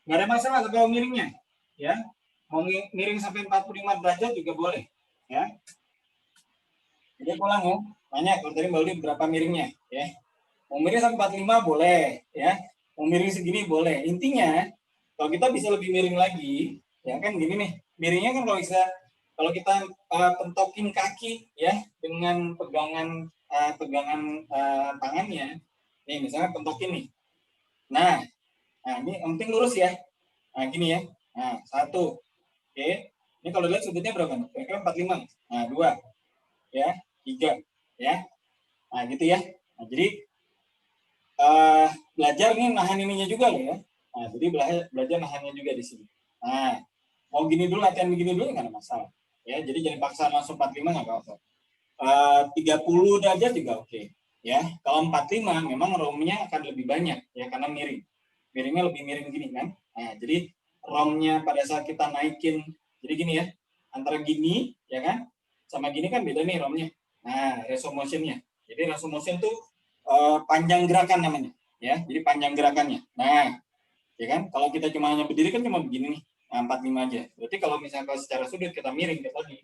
Nggak ada masalah kalau miringnya. Ya. Mau miring sampai 45 derajat juga boleh. Ya. Jadi pulang ya. Tanya kalau tadi Mbak Uli berapa miringnya, ya. Mau miring sampai 45 boleh, ya. Mau miring segini boleh. Intinya kalau kita bisa lebih miring lagi, ya kan gini nih. Miringnya kan kalau kita pentokin kaki ya dengan pegangan tangannya. Nih misalnya pentokin nih. Nah ini yang penting lurus ya. Nah gini ya. Nah satu, oke. Ini kalau lihat sudutnya berapa? Kira-kira 45. Nah dua, ya, tiga, ya. Nah gitu ya. Nah, jadi belajar nih nahan ininya juga loh ya. Nah, jadi belajar nahannya juga di sini. Nah, mau gini dulu, latihan begini dulu nggak ada masalah. Ya, jadi jangan paksa langsung 45 nggak apa-apa. 30 derajat juga oke. Ya, kalau 45 memang ROM-nya akan lebih banyak ya karena miring. Miringnya lebih miring gini kan. Nah, jadi ROM-nya pada saat kita naikin, jadi gini ya, antara gini ya kan, sama gini kan beda nih ROM-nya. Nah, ratio motion-nya. Jadi ratio motion tuh panjang gerakan namanya, ya. Jadi panjang gerakannya. Nah, ya kan? Kalau kita cuma hanya berdiri kan cuma begini nih, nah, 45 aja. Berarti kalau misalnya secara sudut kita miring kayak tadi,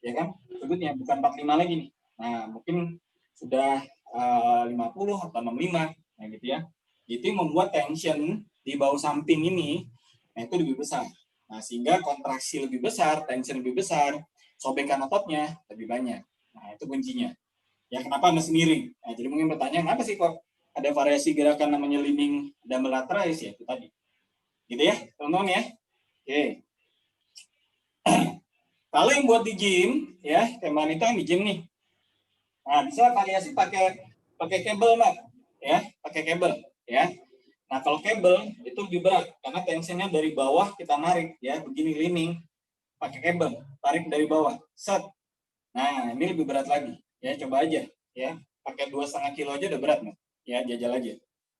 ya kan? Sudutnya bukan 45 lagi nih. Nah, mungkin sudah 50 atau 65, nah gitu ya. Itu yang membuat tension di bahu samping ini, nah itu lebih besar. Nah, sehingga kontraksi lebih besar, tension lebih besar, sobekan ototnya lebih banyak. Nah, itu kuncinya. Ya kenapa masih miring? Nah, jadi mungkin pertanyaan apa sih kok ada variasi gerakan namanya leaning dan laterais ya itu tadi. Gitu ya, teman-teman ya. Oke. Kalau yang buat di gym ya, teman itu yang di gym nih. Nah, bisa variasi pakai kabel, Mbak. Ya, pakai kabel ya. Nah, kalau kabel itu lebih berat karena tensinya dari bawah kita narik ya, begini leaning pakai kabel, tarik dari bawah. Set. Nah, ini lebih berat lagi. Ya, coba aja ya. Pakai 2,5 kilo aja udah berat nih. Ya, jajal aja.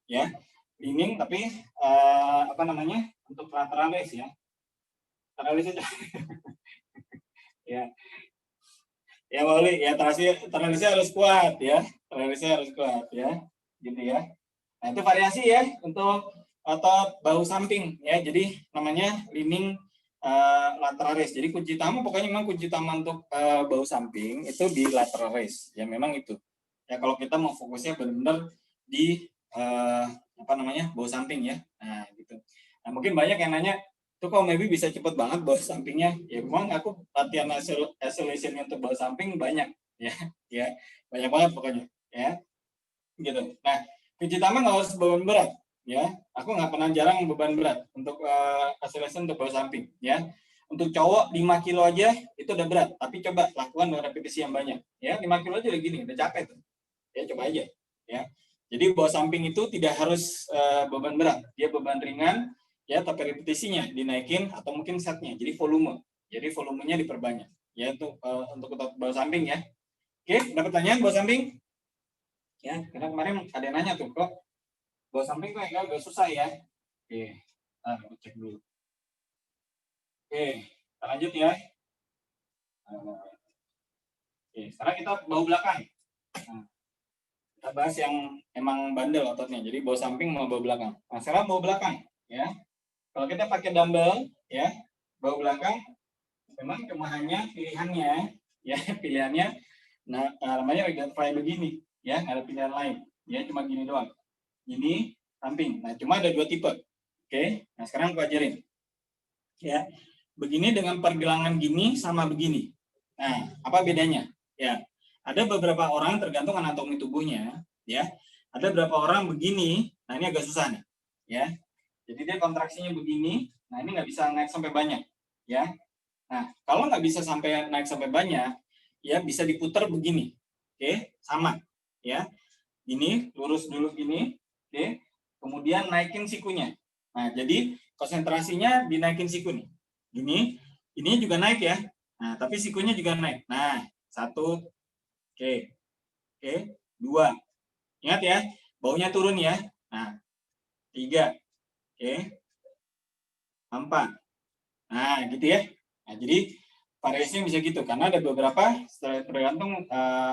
Ya. Leaning tapi apa namanya? Untuk lateralis ya. Lateralis aja. Ya. Ya, boleh ya, teralisnya harus kuat ya. Teralisnya harus kuat ya. Gitu ya. Nah, itu variasi ya untuk otot bahu samping ya. Jadi namanya leaning lateralis. Jadi kunci utama pokoknya memang kunci utama untuk bahu samping itu di lateralis. Ya memang itu. Ya kalau kita mau fokusnya benar-benar di bahu samping ya. Nah, gitu. Nah, mungkin banyak yang nanya, tuh kok maybe bisa cepet banget bahu sampingnya? Ya memang aku latihan isolation untuk bahu samping banyak ya, ya banyak banget pokoknya ya, gitu. Nah, kunci utama nggak harus beban berat ya. Aku nggak pernah jarang beban berat untuk isolation untuk bahu samping ya. Untuk cowok 5 kilo aja itu udah berat, tapi coba lakukan dengan repetisi yang banyak ya. 5 kilo aja udah gini, udah capek tuh. Ya coba aja ya. Jadi bahu samping itu tidak harus beban berat, dia beban ringan ya, tapi repetisinya dinaikin atau mungkin setnya. Jadi volumenya diperbanyak ya, untuk bahu samping ya. Oke, ada pertanyaan bahu samping? Ya, karena kemarin ada yang nanya tuh, kok bahu samping kok agak susah ya. Oke, aku cek dulu. Oke, kita lanjut ya. Oke, sekarang kita bahu belakang. Nah, kita bahas yang emang bandel ototnya. Jadi bahu samping mau bahu belakang. Nah, sekarang bahu belakang ya. Kalau kita pakai dumbbell ya, bahu belakang memang cuma hanya pilihannya ya, pilihannya namanya regular fly begini ya, nggak ada pilihan lain. Ya cuma gini doang. Ini samping. Nah, cuma ada 2 tipe. Oke. Nah, sekarang aku ajarin. Ya. Begini dengan pergelangan gini sama begini. Nah, apa bedanya? Ya. Ada beberapa orang tergantung anatomi tubuhnya, ya. Ada beberapa orang begini. Nah, ini agak susah nih, ya. Jadi dia kontraksinya begini. Nah, ini nggak bisa naik sampai banyak, ya. Nah, kalau nggak bisa sampai naik sampai banyak, ya bisa diputar begini. Oke, sama, ya. Ini lurus dulu gini, oke. Kemudian naikin sikunya. Nah, jadi konsentrasinya dinaikin siku nih. Ini juga naik ya. Nah, tapi sikunya juga naik. Nah, 1, oke, 2. Ingat ya, baunya turun ya. Nah, 3, oke, 4. Nah, gitu ya. Nah, jadi variasinya bisa gitu karena ada beberapa tergantung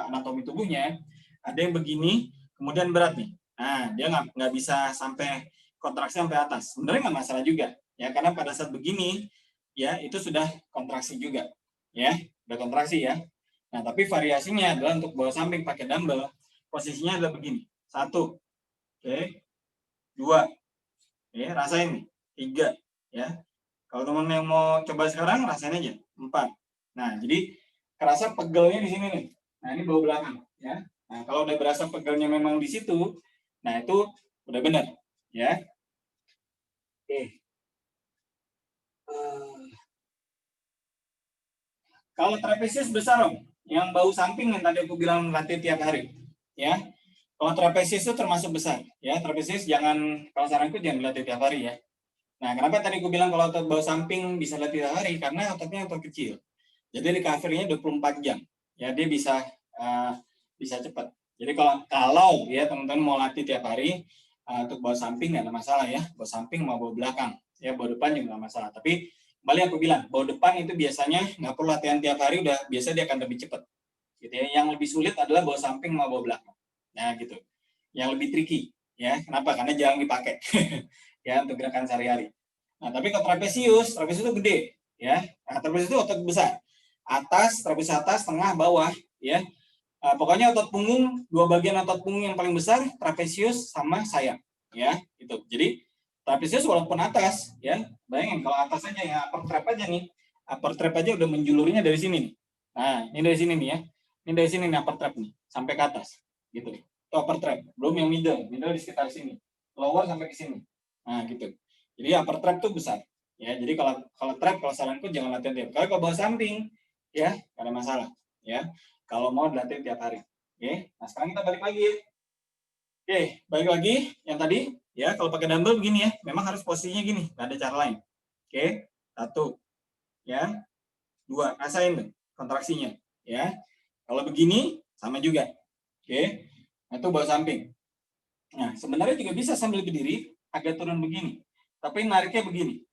anatomi tubuhnya. Ada yang begini, kemudian berat nih. Nah, dia nggak bisa sampai kontraksi sampai atas. Sebenarnya nggak masalah juga, ya karena pada saat begini, ya itu sudah kontraksi juga, ya udah kontraksi ya. Nah, tapi variasinya adalah untuk bahu samping pakai dumbbell, posisinya adalah begini. 1, oke, 2, ya rasain nih. 3, ya. Kalau teman yang mau coba sekarang, rasain aja. 4. Nah, jadi kerasa pegelnya di sini nih. Nah, ini bahu belakang, ya. Nah, kalau udah berasa pegelnya memang di situ, nah itu udah benar, ya. Oke. Kalau trapesius besar, Om, yang bahu samping yang tadi aku bilang latih tiap hari, ya. Kalau trapesius itu termasuk besar, ya. Trapesius kalau saranku jangan dilatih tiap hari, ya. Nah, kenapa tadi aku bilang kalau otot bahu samping bisa latih tiap hari? Karena ototnya otot kecil. Jadi recovery-nya 24 jam. Ya, dia bisa cepat. Jadi kalau ya teman-teman mau latih tiap hari untuk bahu samping nggak ada masalah ya. Bahu samping mau bahu belakang. Ya, bahu depan juga nggak masalah. Tapi kembali aku bilang, bahu depan itu biasanya nggak perlu latihan tiap hari, biasa dia akan lebih cepat. Gitu ya. Yang lebih sulit adalah bahu samping mau bahu belakang. Nah, gitu. Yang lebih tricky. Ya, kenapa? Karena jarang dipakai. Ya, untuk gerakan sehari-hari. Nah, tapi kalau trapesius itu gede. Ya, nah, trapesius itu otot besar. Trapesius atas, tengah, bawah, ya. Pokoknya otot punggung, 2 bagian otot punggung yang paling besar, trapesius sama sayap, ya, itu. Jadi trapesius walaupun atas, ya, bayangin kalau atas aja ya, upper trap aja nih, upper trap aja udah menjulurnya dari sini nih. Nah, ini dari sini nih ya, ini dari sini nih upper trap nih, sampai ke atas, gitu. Itu upper trap, belum yang middle di sekitar sini, lower sampai ke sini. Nah, gitu. Jadi upper trap tuh besar, ya. Jadi kalau saranku jangan latihan tiap. Kalau bahu samping, ya, gak ada masalah, ya. Kalau mau dilatih tiap hari. Oke, nah sekarang kita balik lagi. Oke, balik lagi yang tadi. Ya, kalau pakai dumbbell begini ya, memang harus posisinya gini, nggak ada cara lain. Oke, 1, ya, 2, rasain tuh kontraksinya, ya. Kalau begini sama juga. Oke, nah itu bahu samping. Nah, sebenarnya juga bisa sambil berdiri, agak turun begini, tapi nariknya begini.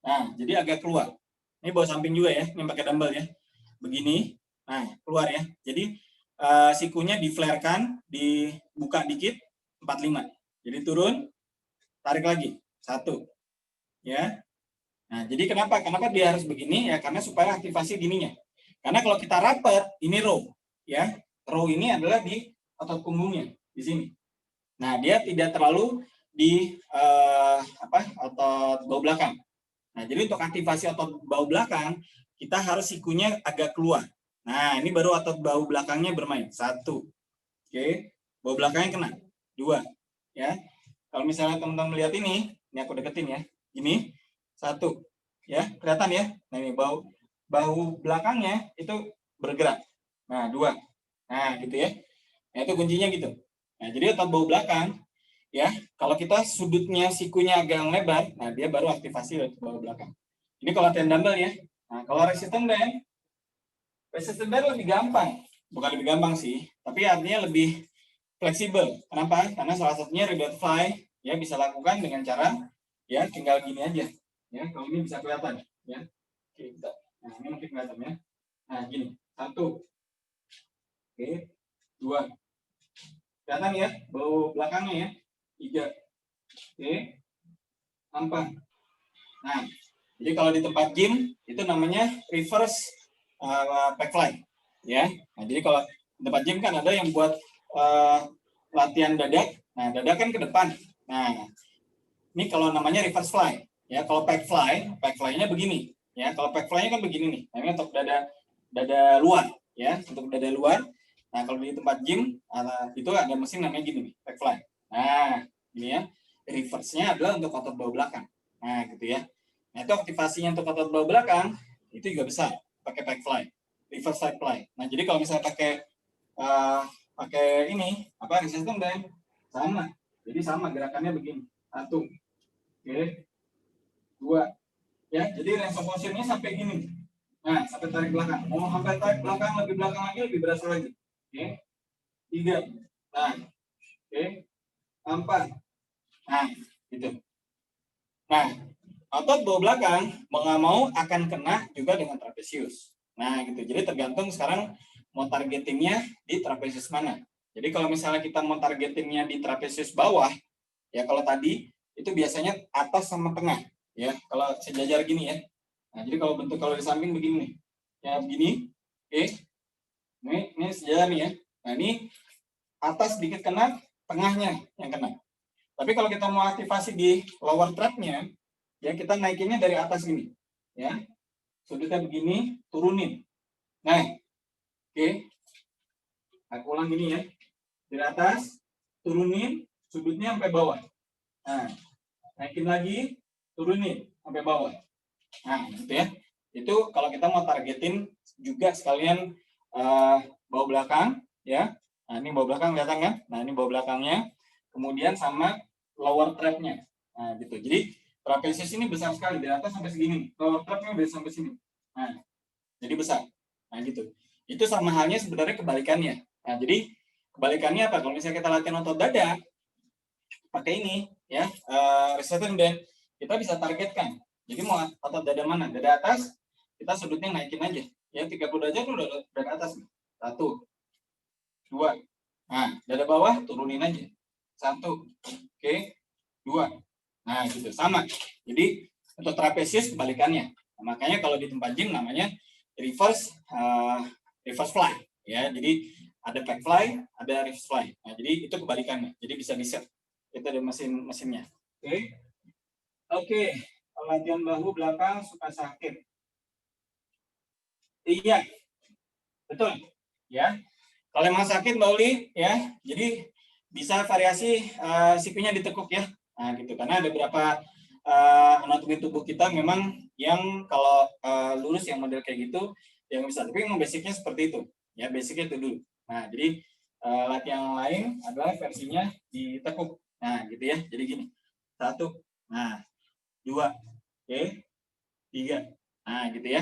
Nah, jadi agak keluar. Ini bahu samping juga ya, ini pakai dumbbell ya. Begini, nah keluar ya. Jadi sikunya di-flare-kan, dibuka dikit, 45. Jadi turun, tarik lagi, 1. Ya. Nah, jadi kenapa dia harus begini? Ya karena supaya aktivasi gininya. Karena kalau kita rapat, ini row, ya. Row ini adalah di otot punggungnya di sini. Nah, dia tidak terlalu di otot bahu belakang. Nah, jadi untuk aktivasi otot bahu belakang, kita harus sikunya agak keluar. Nah, ini baru otot bahu belakangnya bermain. 1. Oke, bahu belakangnya kena. 2. Ya. Kalau misalnya teman-teman melihat ini aku deketin ya. Ini 1. Ya, kelihatan ya? Nah, ini bahu belakangnya itu bergerak. Nah, 2. Nah, gitu ya. Nah, itu kuncinya gitu. Nah, jadi otot bahu belakang ya, kalau kita sudutnya sikunya agak lebar, nah dia baru aktivasi otot bahu belakang. Ini kalau latihan dumbbell ya. Nah, kalau resistance band lebih gampang. Bukan lebih gampang sih, tapi artinya lebih fleksibel. Kenapa? Karena salah satunya remote fly ya bisa lakukan dengan cara ya tinggal gini aja. Ya, kalau ini bisa kelihatan ya. Oke, kita. Nah, ini mungkin kelihatan ya. Nah, gini. 1. Oke. 2. Kelihatan ya, bahu belakangnya ya. 3. Oke. 4. Nah, jadi kalau di tempat gym itu namanya reverse back fly, ya. Nah, jadi kalau di tempat gym kan ada yang buat latihan dadak. Nah, dadak kan ke depan. Nah, ini kalau namanya reverse fly, ya. Kalau back fly-nya begini, ya. Kalau back fly-nya kan begini nih. Nah, ini untuk dada luar, ya, untuk dada luar. Nah, kalau di tempat gym itu ada mesin namanya gini nih, back fly. Nah, ini ya. Reverse-nya adalah untuk otot bahu belakang. Nah, gitu ya. Nah, itu aktivasinya untuk otot bahu belakang itu juga besar pakai back fly, reverse side fly. Nah, jadi kalau misalnya pakai ini resistance band sama. Jadi sama gerakannya begini. 1. Oke. 2. Ya, jadi range of motion-nya sampai gini. Nah, sampai tarik belakang. Mau sampai tarik belakang lagi lebih berasa lagi. Oke. 3. Nah. Oke. 4. Nah, gitu. Nah, otot bahu belakang mau nggak mau akan kena juga dengan trapesius. Nah, gitu. Jadi tergantung sekarang mau targetingnya di trapesius mana. Jadi kalau misalnya kita mau targetingnya di trapesius bawah, ya kalau tadi itu biasanya atas sama tengah, ya. Kalau sejajar gini ya. Nah, jadi kalau bentuk kalau di samping begini nih, ya begini, oke. Ini sejajar nih ya. Nah, ini atas sedikit kena, tengahnya yang kena. Tapi kalau kita mau aktivasi di lower trap-nya, ya kita naikinnya dari atas gini, ya. Sudutnya begini, turunin. Nah, oke. Aku ulang gini ya. Dari atas, turunin, sudutnya sampai bawah. Nah, naikin lagi, turunin sampai bawah. Nah, gitu ya. Itu kalau kita mau targetin juga sekalian bahu belakang, ya. Nah, ini bahu belakang kelihatan kan? Nah, ini bahu belakangnya. Kemudian sama lower trap-nya. Nah, gitu. Jadi trapesius ini besar sekali dari atas sampai segini. Lower trap-nya bisa sampai sini. Nah, jadi besar. Nah, gitu. Itu sama halnya sebenarnya kebalikannya. Nah, jadi kebalikannya apa? Kalau misalnya kita latihan otot dada, pakai ini, ya, resistance band, kita bisa targetkan. Jadi mau otot dada mana? Dada atas, kita sudutnya naikin aja. Ya, 30 derajat udah dada atas. 1, 2. Nah, dada bawah turunin aja. 1. Oke. 2. Nah, gitu. Sama. Jadi untuk trapesius kebalikannya. Nah, makanya kalau di tempat gym namanya reverse fly, ya. Jadi ada back fly, ada reverse fly. Nah, jadi itu kebalikannya. Jadi bisa di-set. Itu ada mesinnya. Oke. Oke. Latihan bahu belakang suka sakit. Iya. Betul. Ya. Kalau emang sakit Mbak Uli, ya. Jadi bisa variasi sikunya ditekuk ya. Nah, gitu. Karena ada beberapa anatomi tubuh kita memang yang kalau lurus yang model kayak gitu yang bisa, tapi memang basicnya seperti itu ya, basicnya itu dulu. Nah, jadi latihan lain adalah versinya ditekuk. Nah, gitu ya, jadi gini, 1, nah 2, oke, 3, nah gitu ya.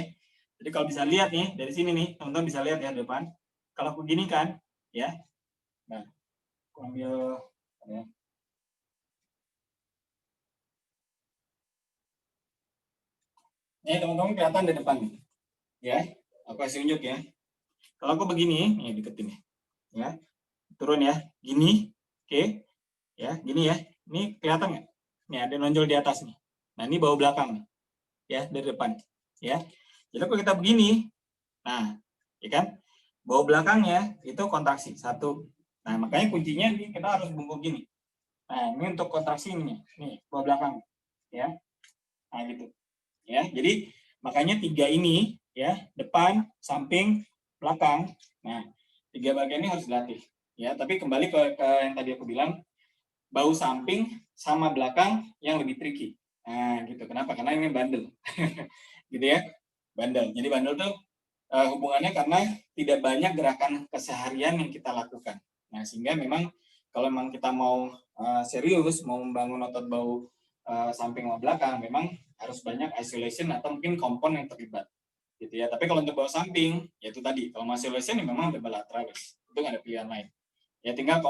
Jadi kalau bisa lihat nih dari sini nih, teman-teman bisa lihat ya depan, kalau aku gini kan ya, nah aku ambil ya. Ini teman-teman kelihatan di depan nih. Ya, aku kasih unjuk ya. Kalau aku begini, nih deketin ya. Turun ya, gini. Oke. Ya, gini ya. Ini kelihatan nggak? Nih ada nonjol di atas nih. Nah, ini bahu belakang nih. Ya, dari depan. Ya. Jadi kalau kita begini, nah, ya kan? Bahu belakangnya itu kontraksi. 1. Nah, makanya kuncinya ini kita harus bungkuk gini. Nah, ini untuk kontraksi ini nih, bawah belakang, ya. Nah, gitu. Ya, jadi makanya 3 ini, ya, depan, samping, belakang. Nah, 3 bagian ini harus dilatih. Ya, tapi kembali ke yang tadi aku bilang, bahu samping sama belakang yang lebih tricky. Nah, gitu. Kenapa? Karena ini bandel. Gitu ya, bandel. Jadi bandel tuh hubungannya karena tidak banyak gerakan keseharian yang kita lakukan. Nah, sehingga memang kalau memang kita mau serius, mau membangun otot bahu samping maupun belakang, memang harus banyak isolation atau mungkin kompon yang terlibat. Gitu ya. Tapi kalau untuk bahu samping, yaitu tadi, kalau isolation ya memang double lateralis. Itu nggak ada pilihan lain. Ya tinggal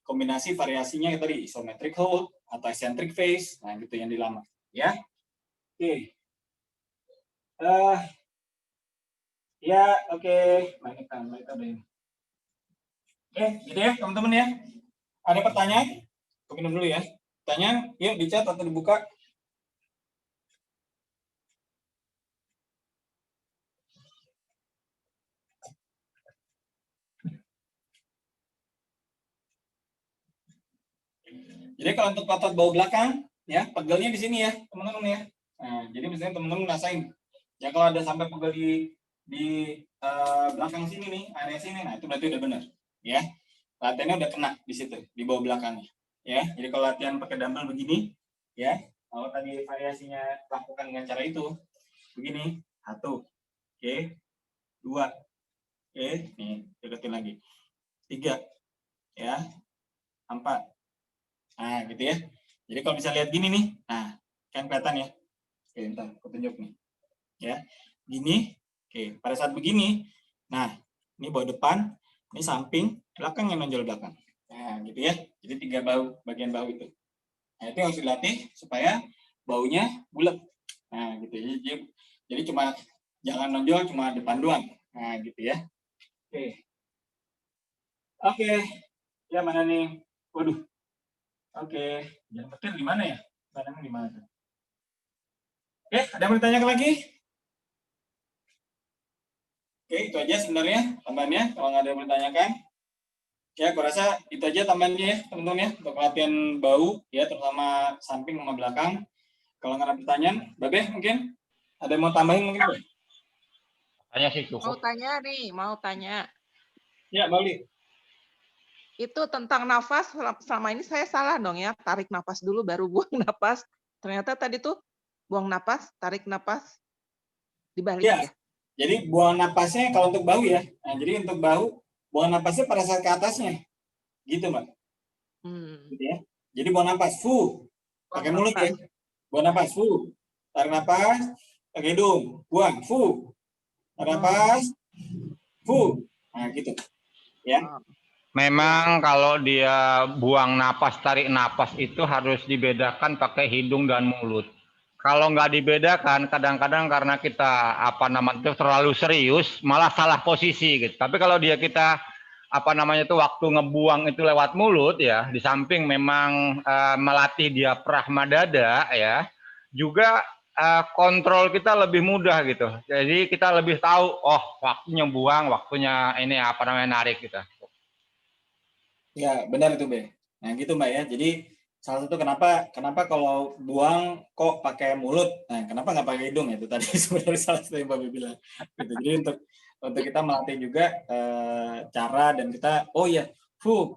kombinasi variasinya yang tadi, isometric hold atau eccentric face, nah gitu yang dilama. Ya, oke. Ya, oke. Baik, kita udah ini. Oke, gitu ya teman-teman ya. Ada pertanyaan? Aku minum dulu ya. Pertanyaan, yuk di chat atau dibuka. Jadi kalau untuk otot bahu belakang, ya pegelnya di sini ya teman-teman ya. Nah, jadi misalnya teman-teman rasain, ya kalau ada sampai pegel di belakang sini nih, area sini, nah itu berarti udah benar, ya. Latihannya udah kena di situ, di bawah belakangnya, ya. Jadi kalau latihan pakai dumbbell begini, ya, kalau tadi variasinya lakukan dengan cara itu, begini, 1, oke, 2, oke, nih deketin lagi, 3, ya, 4. Nah, gitu ya. Jadi kalau bisa lihat gini nih, nah, kan kelihatan ya. Oke, bentar, aku tunjuk nih. Ya, gini. Oke, pada saat begini, nah, ini bahu depan, ini samping, belakang yang menonjol belakang. Nah, gitu ya. Jadi 3 bahu, bagian bahu itu. Nah, itu harus dilatih supaya baunya bulat. Nah, gitu ya. Jadi cuma jangan nonjol cuma depan doang. Nah, gitu ya. Oke. Oke. Ya, mana nih? Waduh. Oke. Jangan petir di mana ya? Barangnya di mana? Oke, ada yang mau ditanyakan lagi? Oke, itu aja sebenarnya tambahannya. Kalau nggak ada yang mau ditanyakan, ya aku rasa itu aja tambahannya ya teman-teman ya untuk latihan bahu ya terutama samping sama belakang. Kalau nggak ada pertanyaan, Babe mungkin ada yang mau tambahin mungkin? Tanya sih Mau cukup. tanya nih, mau tanya. Ya, Bali. Itu tentang nafas, selama ini saya salah dong ya, tarik nafas dulu baru buang nafas. Ternyata tadi tuh buang nafas, tarik nafas, dibalik Ya, ya. jadi buang napasnya kalau untuk bahu ya. Nah, jadi untuk bahu buang napasnya pada saat ke atasnya. Gitu, Mbak. Gitu ya. Jadi buang napas, pakai mulut ya. Buang napas, tarik napas, pakai hidung, buang, tarik napas, nah gitu. Ya. Memang kalau dia buang napas, tarik napas itu harus dibedakan pakai hidung dan mulut. Kalau nggak dibedakan, kadang-kadang karena kita terlalu serius, malah salah posisi gitu. Tapi kalau kita waktu ngebuang itu lewat mulut ya, di samping memang melatih diafragma dada ya, juga kontrol kita lebih mudah gitu. Jadi kita lebih tahu, oh waktunya buang, waktunya ini narik gitu. Ya, benar itu, Be. Nah, gitu, Mbak ya. Jadi salah satu kenapa kalau buang kok pakai mulut? Nah, kenapa nggak pakai hidung? Itu tadi sebenarnya salah satu yang Mbak bilang. Gitu. Jadi untuk kita melatih juga cara dan kita oh ya,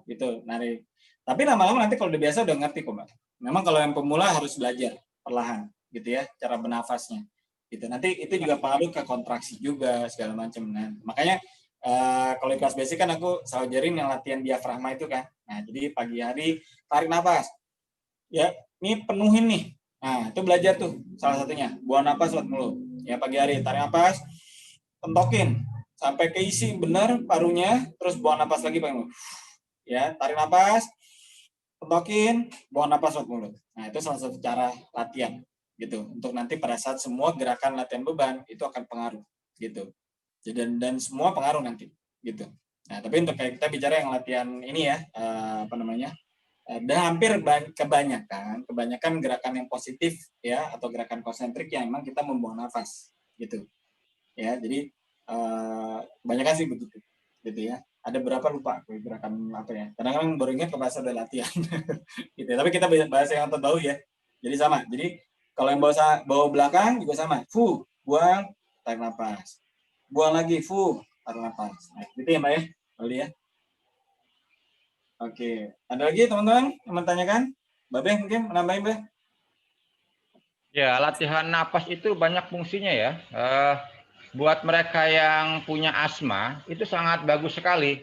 gitu, narik. Tapi lama-lama nanti kalau udah biasa udah ngerti kok, Mbak. Memang kalau yang pemula harus belajar perlahan, gitu ya, cara bernafasnya. Gitu. Nanti itu juga pengaruh ke kontraksi juga segala macam. Nah, makanya kalau di kelas basic kan aku selalu ajarin yang latihan diafragma itu kan. Nah, jadi pagi hari tarik nafas. Ya, ini penuhin nih. Nah, itu belajar tuh salah satunya. Buang nafas lewat mulut. Ya, pagi hari tarik nafas, pentokin sampai keisi benar parunya, terus buang nafas lagi pakai mulut. Ya, tarik nafas, pentokin, buang nafas lewat mulut. Nah, itu salah satu cara latihan gitu. Untuk nanti pada saat semua gerakan latihan beban itu akan pengaruh gitu. Dan semua pengaruh nanti gitu. Nah, tapi untuk kayak kita bicara yang latihan ini ya dan hampir kebanyakan gerakan yang positif ya atau gerakan konsentrik yang memang kita membuang nafas gitu ya. Jadi kebanyakan sih begitu gitu ya. ada berapa lupa gerakan apa ya. Kadang-kadang baru ingat pas udah latihan. Gitu. Tapi kita bahasa yang otot bahu ya. Jadi sama. Jadi kalau yang bawa belakang juga sama. Fu, buang, tarik nafas. Buang lagi, fu, tarik nafas. Nah, gitu ya Mbak ya. Kali ya. Oke. Ada lagi teman-teman yang menanyakan? Mbak Beh mungkin menambahin Beh? Ya, latihan napas itu banyak fungsinya ya. Buat mereka yang punya asma itu sangat bagus sekali.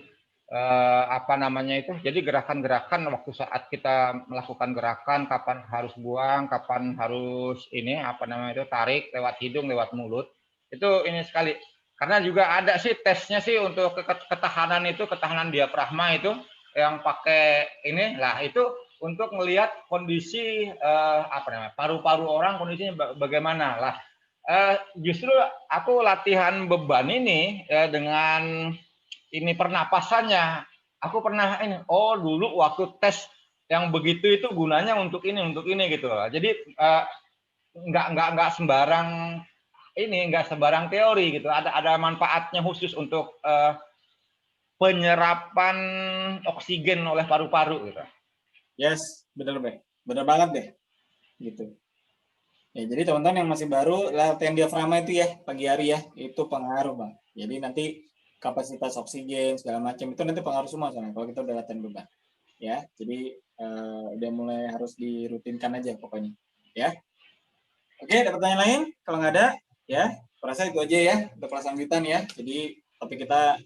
Apa namanya itu? Jadi gerakan-gerakan waktu saat kita melakukan gerakan, kapan harus buang, kapan harus ini apa namanya itu tarik lewat hidung, lewat mulut. Itu ini sekali. Karena juga ada sih tesnya sih untuk ketahanan diafragma itu yang pakai ini lah itu untuk melihat kondisi apa namanya paru-paru orang kondisinya bagaimana lah. Justru aku latihan beban ini dengan ini pernapasannya. Aku pernah ini, oh dulu waktu tes yang begitu itu gunanya untuk ini gitu. Jadi nggak sembarang ini, nggak sembarang teori gitu. Ada manfaatnya khusus untuk penyerapan oksigen oleh paru-paru gitu. Yes, benar Beh. Benar banget deh. Gitu. Ya, jadi teman-teman yang masih baru latihan diafragma itu ya pagi hari ya itu pengaruh Bang. Jadi nanti kapasitas oksigen segala macam itu nanti pengaruh semua soalnya kalau kita udah latihan beban. Ya, jadi udah mulai harus dirutinkan aja pokoknya. Ya. Oke, ada pertanyaan lain? Kalau nggak ada, ya, perasa itu aja ya untuk kelas lanjutan ya. Jadi topik kita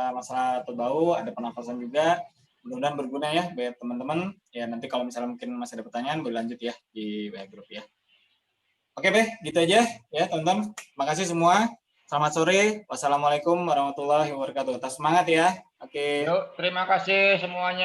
masalah terbau, ada pernafasan juga. Mudah-mudahan berguna ya buat teman-teman. Ya nanti kalau misalnya mungkin masih ada pertanyaan, berlanjut ya di WA Group ya. Oke, Beh, gitu aja ya, teman-teman. Makasih semua. Selamat sore. Wassalamualaikum warahmatullahi wabarakatuh. Tetap semangat ya. Oke. Yuk, terima kasih semuanya.